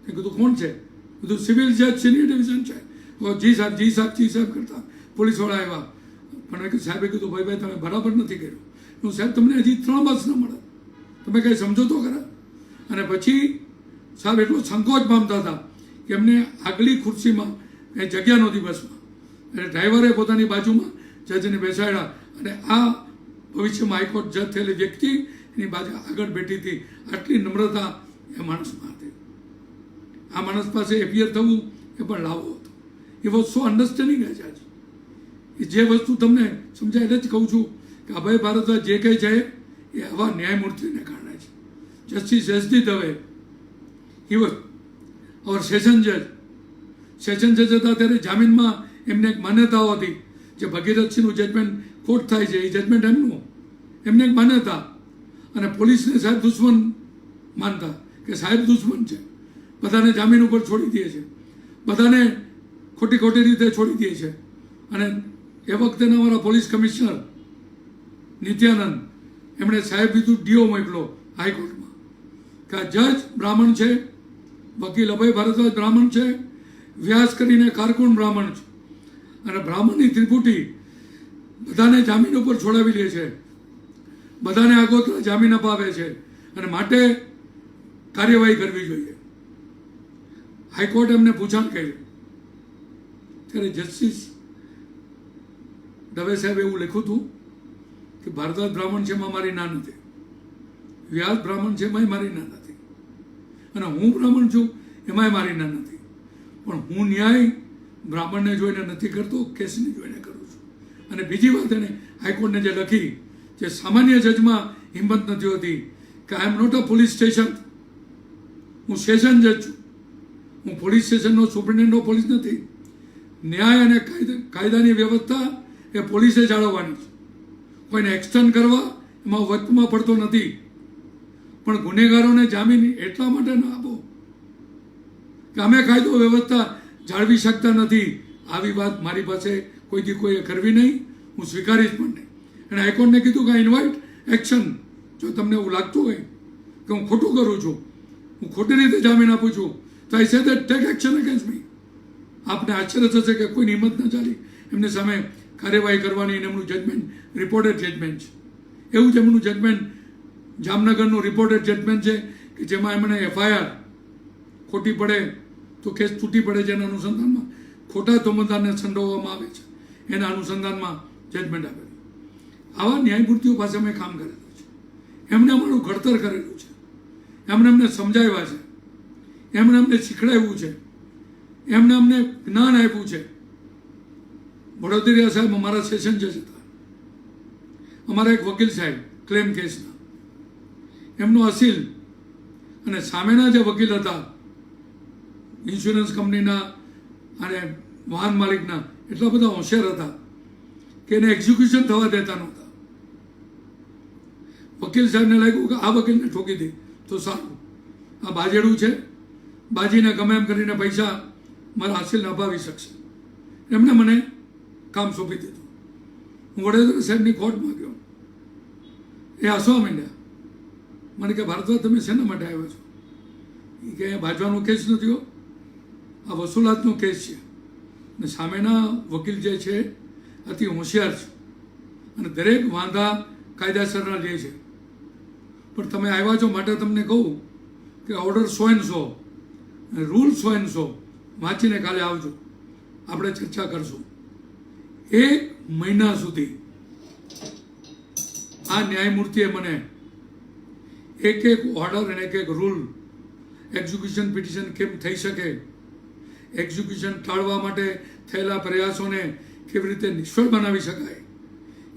મેં કીધું કોણ છે? કીધું સિવિલ જજ સિનિયર ડિવિઝન છે. જી સાહેબ, જી સાહેબ, જી સાહેબ કરતા પોલીસવાળા આવ્યા. પણ મેં સાહેબે કીધું ભાઈ તમે બરાબર નથી કર્યું. હું સાહેબ તમને હજી 3 બસ ન મળે, તમે કંઈ સમજો તો ખરા. અને પછી સાહેબ એટલો સંકોચ પામતા હતા કે એમને આગલી ખુરશીમાં કંઈ જગ્યા નહોતી બસમાં. એટલે ડ્રાઈવરે પોતાની બાજુમાં જજને બેસાડ્યા, અને આ ભવિષ્યમાં હાઈકોર્ટ જજ થયેલી વ્યક્તિ એની બાજુ આગળ બેઠી હતી. આટલી નમ્રતા એ માણસમાં હતી. આ માણસ પાસે એપિયર થવું એ પણ લાવો હતો. એ વોઝ સો અન્ડરસ્ટેન્ડિંગ છે. આજે એ જે વસ્તુ તમને સમજાય એટલે જ કહું છું કે અભય ભારદ્વાજ જે કંઈ છે એ આવા ન્યાયમૂર્તિને કારણે છે. Justice SD Dave, he was our session જજ. સેશન જજ હતા ત્યારે જામીનમાં એમને એક માન્યતાઓ હતી, જે ભગીરથસિંહનું જજમેન્ટ કોર્ટ થાય છે એ જજમેન્ટ એમનું, એમને એક માન્યતા. અને પોલીસને સાહેબ દુશ્મન માનતા કે સાહેબ દુશ્મન છે, બધાને જામીન ઉપર છોડી દે છે, બધાને ખોટી રીતે છોડી દે છે. અને એ વખતેના અમારા પોલીસ કમિશનર નિત્યાનંદ, એમણે સાહેબ કીધું ડીઓ મોકલો હાઈકોર્ટમાં કે આ જજ બ્રાહ્મણ છે, વકીલ અભય ભારદ્વાજ બ્રાહ્મણ છે, વ્યાસ કરીને કારકુન બ્રાહ્મણ છે, અને બ્રાહ્મણની ત્રિપુટી બધાને જામીન ઉપર છોડાવી લે છે, બધાને આગોતરા જામીન અપાવે છે, અને માટે કાર્યવાહી કરવી જોઈએ. હાઈકોર્ટે એમને પૂછાણ કર્યું ત્યારે જસ્ટિસ દવે સાહેબ એવું લખ્યું હતું કે ભારદ્વાજ બ્રાહ્મણ છે એમાં મારી ના નથી, વ્યાસ બ્રાહ્મણ છે એમાંય મારી ના નથી, અને હું બ્રાહ્મણ છું એમાંય મારી ના નથી. પણ હું ન્યાય બ્રાહ્મણને જોઈને નથી કરતો, કેસને જોઈને કરું છું. અને બીજી વાત એને હાઈકોર્ટને જે લખી, જે સામાન્ય જજમાં હિંમત નથી હોતી કે I am not a police station, હું સેશન જજ છું, હું પોલીસ સ્ટેશનનો સુપ્રિન્ટેન્ડન્ટ ઓફ પોલીસ નથી. ન્યાય અને કાયદાની વ્યવસ્થા એ પોલીસે જાળવવાની છે. કોઈને એક્સટર્ન કરવા એમાં વચમાં પડતો નથી. પણ ગુનેગારોને જામીન એટલા માટે ન આપો કે અમે કાયદો વ્યવસ્થા જાળવી શકતા નથી. આવી વાત મારી પાસે કોઈથી કોઈએ કરવી નહીં, હું સ્વીકારીશ પણ નહીં. અને હાઈકોર્ટને કીધું કે ઇન્વાઇટ એક્શન. જો તમને એવું લાગતું હોય કે હું ખોટું કરું છું, હું ખોટી રીતે જામીન આપું છું, તો I say that take action against me. આપને આશ્ચર્ય થશે કે કોઈની હિંમત ન ચાલી એમની સામે કાર્યવાહી કરવાની. એમનું જજમેન્ટ રિપોર્ટેડ જજમેન્ટ છે. એવું જ એમનું જજમેન્ટ જામનગરનું રિપોર્ટેડ જજમેન્ટ છે કે જેમાં એમણે એફઆઈઆર ખોટી પડે તો કેસ તૂટી પડે, જેના અનુસંધાનમાં ખોટા તોમતદારને સંડોવવામાં આવે છે, એના અનુસંધાનમાં જજમેન્ટ આપેલું. આવા ન્યાયમૂર્તિઓ પાસે અમે કામ કરેલું છે. એમણે અમારું ઘડતર કરેલું છે, એમણે અમને સમજાવ્યા છે, એમણે અમને શીખડાવ્યું છે, એમણે અમને જ્ઞાન આપ્યું છે. વડોદરા સાહેબ અમારા સેશન જજ હતા. અમારા એક વકીલ સાહેબ ક્લેમ કેસના, એમનો અસીલ અને સામેના જે વકીલ હતા ઇન્સ્યોરન્સ કંપનીના અને વાહન માલિકના, એટલા બધા હોશિયાર હતા કે એને એક્ઝિક્યુશન થવા દેતા નહોતા. વકીલ સાહેબને લાગ્યું કે આ વકીલને ઠોકી દે તો સારું, આ બાજેડું છે, બાજીને ગમે એમ કરીને પૈસા મારા હાસિલને અપાવી શકશે. એમણે મને કામ સોંપી દીધું. હું વડોદરા સાહેબની કોર્ટમાં ગયો. એ હસવા માંડ્યા. મને કે ભારદ્વાજ તમે શેના માટે આવ્યો છો? એ કે ભાજવાનો કેસ નથી હો, આ વસૂલાતનો કેસ છે, અને સામેના વકીલ જે છે અતિ હોશિયાર છે, અને દરેક વાંધા કાયદાસરના લે છે. પણ તમે આવ્યા છો માટે તમને કહું કે ઓર્ડર 100 રૂલ 100 વાંચીને કાલે આવજો, આપણે ચર્ચા કરશું. 1 મહિના સુધી આ ન્યાયમૂર્તિએ મને એક ઓર્ડર અને એક રૂલ, એક્ઝિક્યુશન પિટિશન કેમ થઈ શકે, એક્ઝિક્યુશન ટાળવા માટે થયેલા પ્રયાસોને કેવી રીતે નિષ્ફળ બનાવી શકાય,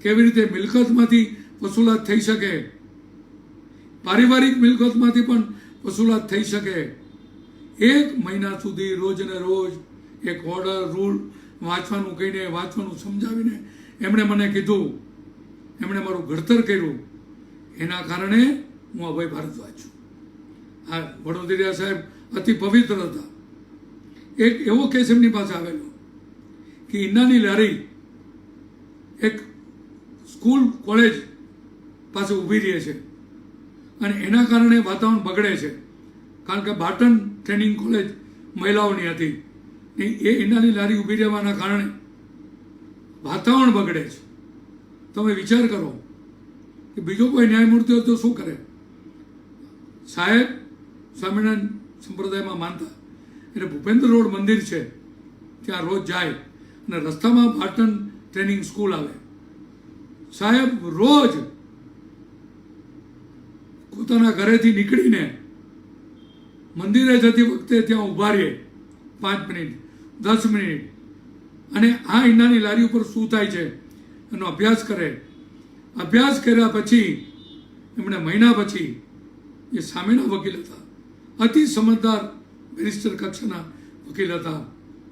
કેવી રીતે મિલકતમાંથી વસૂલાત થઈ શકે, પારિવારિક મિલકતમાંથી પણ વસૂલાત થઈ શકે. 1 મહિના સુધી રોજ ને રોજ એક ઓર્ડર રૂલ વાંચવાનું કહીને, વાંચવાનું સમજાવીને એમણે મને કીધું, એમણે મારું ઘડતર કર્યું. એના કારણે હું અભય ભારદ્વાજ છું. આ વડોદરિયા સાહેબ અતિ પવિત્ર હતા. એક એવો કેસ એમની પાસે આવેલો કે ઈંડાની લારી એક સ્કૂલ કોલેજ પાસે ઊભી રહે છે અને એના કારણે વાતાવરણ બગડે છે. કારણ કે બાર્ટન ટ્રેનિંગ કોલેજ મહિલાઓની હતી. એ ઈંડાની લારી ઊભી રહેવાના કારણે વાતાવરણ બગડે છે. તમે વિચાર કરો કે બીજો કોઈ ન્યાયમૂર્તિ હોય તો શું કરે. સાહેબ સ્વામિનારાયણ સંપ્રદાયમાં માનતા, એટલે ભૂપેન્દ્ર રોડ મંદિર છે ત્યાં રોજ જાય અને રસ્તામાં બાર્ટન ટ્રેનિંગ સ્કૂલ આવે. સાહેબ રોજ પોતાના ઘરેથી નીકળીને મંદિરે જતી વખતે ત્યાં ઊભા રહે 5 મિનિટ 10 મિનિટ અને આ ઈંડાની લારી ઉપર શું થાય છે એનો અભ્યાસ કરે. અભ્યાસ કર્યા પછી એમણે મહિના પછી એ સામેના વકીલ હતા, અતિ સમજદાર બેરિસ્ટર કક્ષાના વકીલ હતા,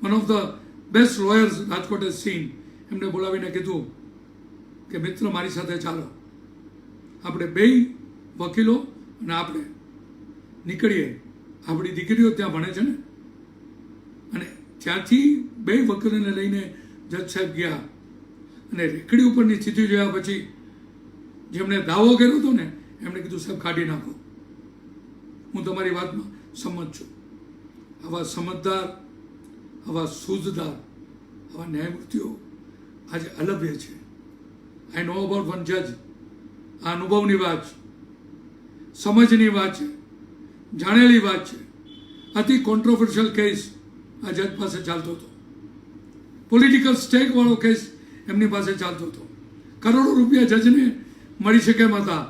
one of the best lawyers Rajkot has scene. એમને બોલાવીને કીધું કે મિત્ર મારી સાથે ચાલો, આપણે 2 વકીલો અને આપણે નીકળીએ. આપણી દીકરીઓ ત્યાં ભણે છે ને. અને ત્યાંથી 2 વકીલોને લઈને જજ સાહેબ ગયા અને રેકડી ઉપરની સ્થિતિ જોયા પછી જેમણે દાવો કર્યો હતો ને એમણે કીધું સાહેબ કાઢી નાખો, હું તમારી વાતમાં સંમત છું. આવા સમજદાર, આવા સૂઝદાર, આવા ન્યાયમૂર્તિઓ આજે અલભ્ય છે. આઈ નો અબાઉટ વન જજ. આ અનુભવની વાત છે, સમજની વાત છે, જાણેલી વાત છે. અતિ કોન્ટ્રોવર્શિયલ કેસ આ જજ પાસે ચાલતો હતો. પોલિટિકલ સ્ટેક વાળો કેસ એમની પાસે ચાલતો હતો. કરોડો રૂપિયા જજને મળી શકે એમ હતા.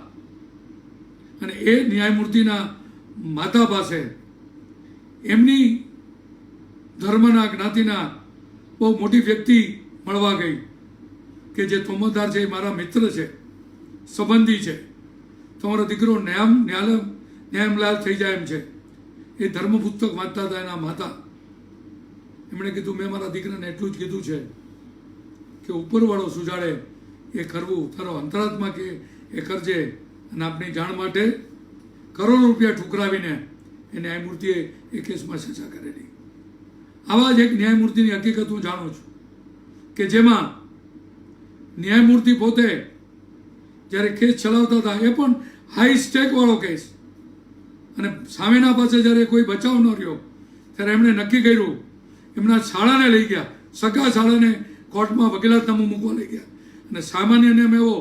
અને એ ન્યાયમૂર્તિના માતા પાસે એમની ધર્મના જ્ઞાતિના બહુ મોટી વ્યક્તિ મળવા ગઈ કે જે તોમતદાર છે, મારા મિત્ર છે, સંબંધી છે, તમારો દીકરો ન્યાયમલાલ થઈ જાય એમ છે. એ ધર્મ પુસ્તક વાંચતા હતા એના માતા. એમણે કીધું મેં મારા દીકરાને એટલું જ કીધું છે કે ઉપરવાળો સુજાડે એ કરવું, તારો અંતરાત્મા કે એ કરજે. અને આપણી જાણ માટે કરોડો રૂપિયા ઠુકરાવીને એ ન્યાયમૂર્તિએ એ કેસમાં સજા કરેલી. આવા જ એક ન્યાયમૂર્તિની હકીકત હું જાણું છું કે જેમાં ન્યાયમૂર્તિ પોતે જ્યારે કેસ ચલાવતા હતા, એ પણ હાઈ સ્ટેક વાળો કેસ, અને સામેના પાસે જ્યારે કોઈ બચાવ ન રહ્યો ત્યારે એમણે નક્કી કર્યું, એમના શાળાને લઈ ગયા, સગા શાળાને કોર્ટમાં વકીલાતનામું મૂકવા લઈ ગયા. અને સામાન્ય નિયમ એવો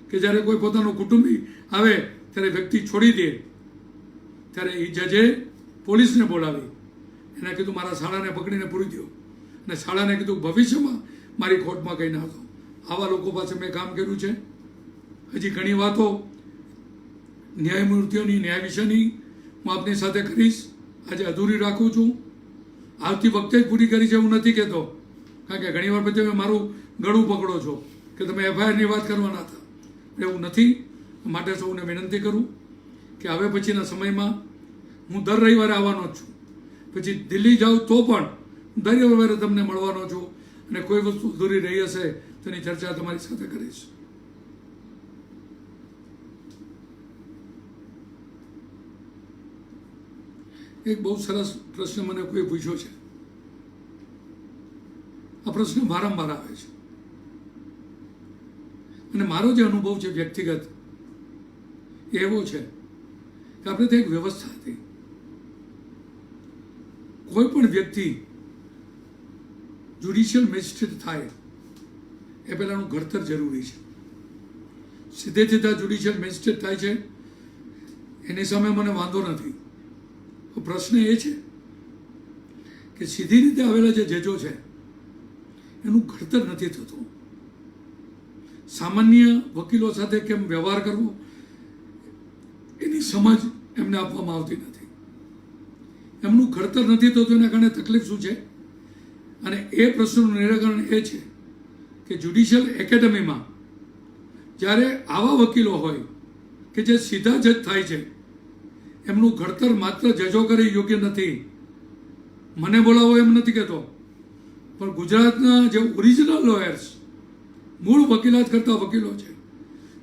કે જ્યારે કોઈ પોતાનો કુટુંબી આવે ત્યારે વ્યક્તિ છોડી દે, ત્યારે એ જજે પોલીસને બોલાવી એને કીધું મારા શાળાને પકડીને પૂરી દો. અને શાળાને કીધું ભવિષ્યમાં મારી કોર્ટમાં કંઈ ના હતો. આવા લોકો પાસે મેં કામ કર્યું છે. હજી ઘણી વાતો ન્યાયમૂર્તિઓની, ન્યાય વિશેની હું આપની સાથે કરીશ. આજે અધૂરી રાખું છું. આવતી વખતે જ પૂરી કરી છે એવું નથી કહેતો, કારણ કે ઘણી વાર પછી તમે મારું ગળું પકડો છો કે તમે એફઆઈઆરની વાત કરવાના હતા. એવું નથી. માટે સૌને વિનંતી કરું કે હવે પછીના સમયમાં હું દર રવિવારે આવવાનો જ છું. પછી દિલ્હી જાઉં તો પણ દર રવિવારે તમને મળવાનો છું. અને કોઈ વસ્તુ અધૂરી રહી હશે તેની ચર્ચા તમારી સાથે કરીશ. એક બહુ સરસ પ્રશ્ન મને કોઈ પૂછ્યો છે. આ પ્રશ્ન વારંવાર આવે છે અને મારો જે અનુભવ છે વ્યક્તિગત એવો છે કે આપણે ત્યાં એક વ્યવસ્થા હતી. કોઈ પણ વ્યક્તિ જ્યુડિશિયલ મેજિસ્ટ્રેટ થાય એ પહેલાંનું ઘડતર જરૂરી છે. સીધે સીધા જ્યુડિશિયલ મેજિસ્ટ્રેટ થાય છે એની સામે મને વાંધો નથી. તો પ્રશ્ન એ છે કે સીધી રીતે આવેલા જે જજો છે એનું ઘડતર નથી થતું. સામાન્ય વકીલો સાથે કેમ વ્યવહાર કરવો એની સમજ એમને આપવામાં આવતી નથી. એમનું ઘડતર નથી થતું, એના કારણે તકલીફ શું છે. અને એ પ્રશ્નનું નિરાકરણ એ છે કે જ્યુડિશિયલ એકેડમીમાં જ્યારે આવા વકીલો હોય કે જે સીધા જજ થાય છે, એમનું ઘડતર માત્ર જજો કરે યોગ્ય નથી. મને બોલાવો એમ નથી કહેતો, પણ ગુજરાતના જે ઓરિજિનલ લોયર્સ, મૂળ વકીલાત કરતા વકીલો છે,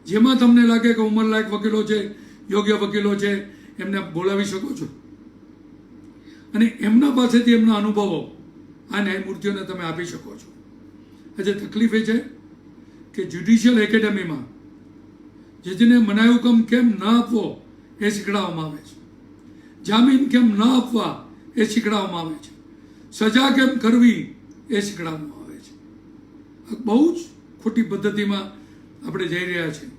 જેમાં તમને લાગે કે ઉંમરલાયક વકીલો છે, યોગ્ય વકીલો છે, એમને બોલાવી શકો છો અને એમના પાસેથી એમના અનુભવો આ ન્યાયમૂર્તિઓને તમે આપી શકો છો. આજે તકલીફ એ છે કે જ્યુડિશિયલ એકેડમીમાં જજને મનાઈ હુકમ કેમ ન આપવો એ શીખડાવવામાં આવે છે, જામીન કેમ ન આપવા એ શીખડાવવામાં આવે છે, સજા કેમ કરવી એ શીખડાવવામાં આવે છે. આ બહુ જ ખોટી પદ્ધતિમાં આપણે જઈ રહ્યા છીએ.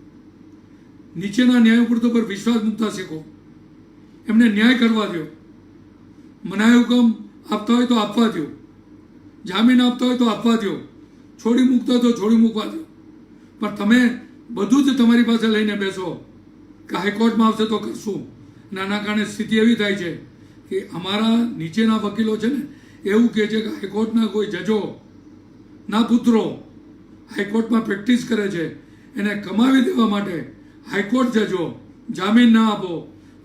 નીચેના ન્યાયમૂર્તિઓ પર વિશ્વાસ મૂકતા શીખો, એમને ન્યાય કરવા દો. મનાઈ હુકમ આપતા હોય તો આપવા દો, જામીન આપતા હોય તો આપવા દો, છોડી મૂકતા હોય તો છોડી મૂકવા દો. પણ તમે બધું જ તમારી પાસે લઈને બેસો કે હાઈકોર્ટમાં આવશે તો કરશું. આના કારણે સ્થિતિ એવી થાય છે કે અમારા નીચેના વકીલો છે ને એવું કહે છે કે હાઈકોર્ટના કોઈ જજો ના પુત્રો હાઈકોર્ટમાં પ્રેક્ટિસ કરે છે, એને કમાવી દેવા માટે હાઈકોર્ટ જજો જામીન ના આપો,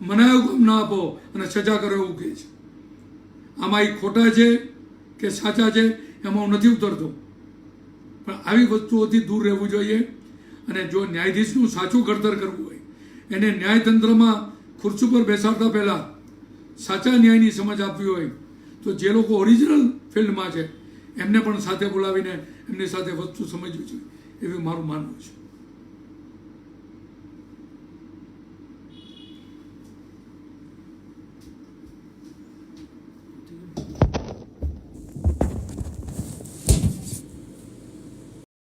મનાઈ હુકમ ના આપો અને સજા કરો એવું કહે છે. આમાં એ ખોટા છે કે સાચા છે એમાં હું નથી ઉતરતો, પણ આવી વસ્તુઓથી દૂર રહેવું જોઈએ. અને જો ન્યાયાધીશનું સાચું ઘડતર કરવું હોય, એને ન્યાયતંત્રમાં ખુરશી પર બેસાડતા પહેલાં સાચા ન્યાયની સમજ આપવી હોય તો જે લોકો ઓરિજિનલ ફિલ્ડમાં છે એમને પણ સાથે બોલાવીને એમની સાથે વસ્તુ સમજવી જોઈએ, એવું મારું માનવું છે.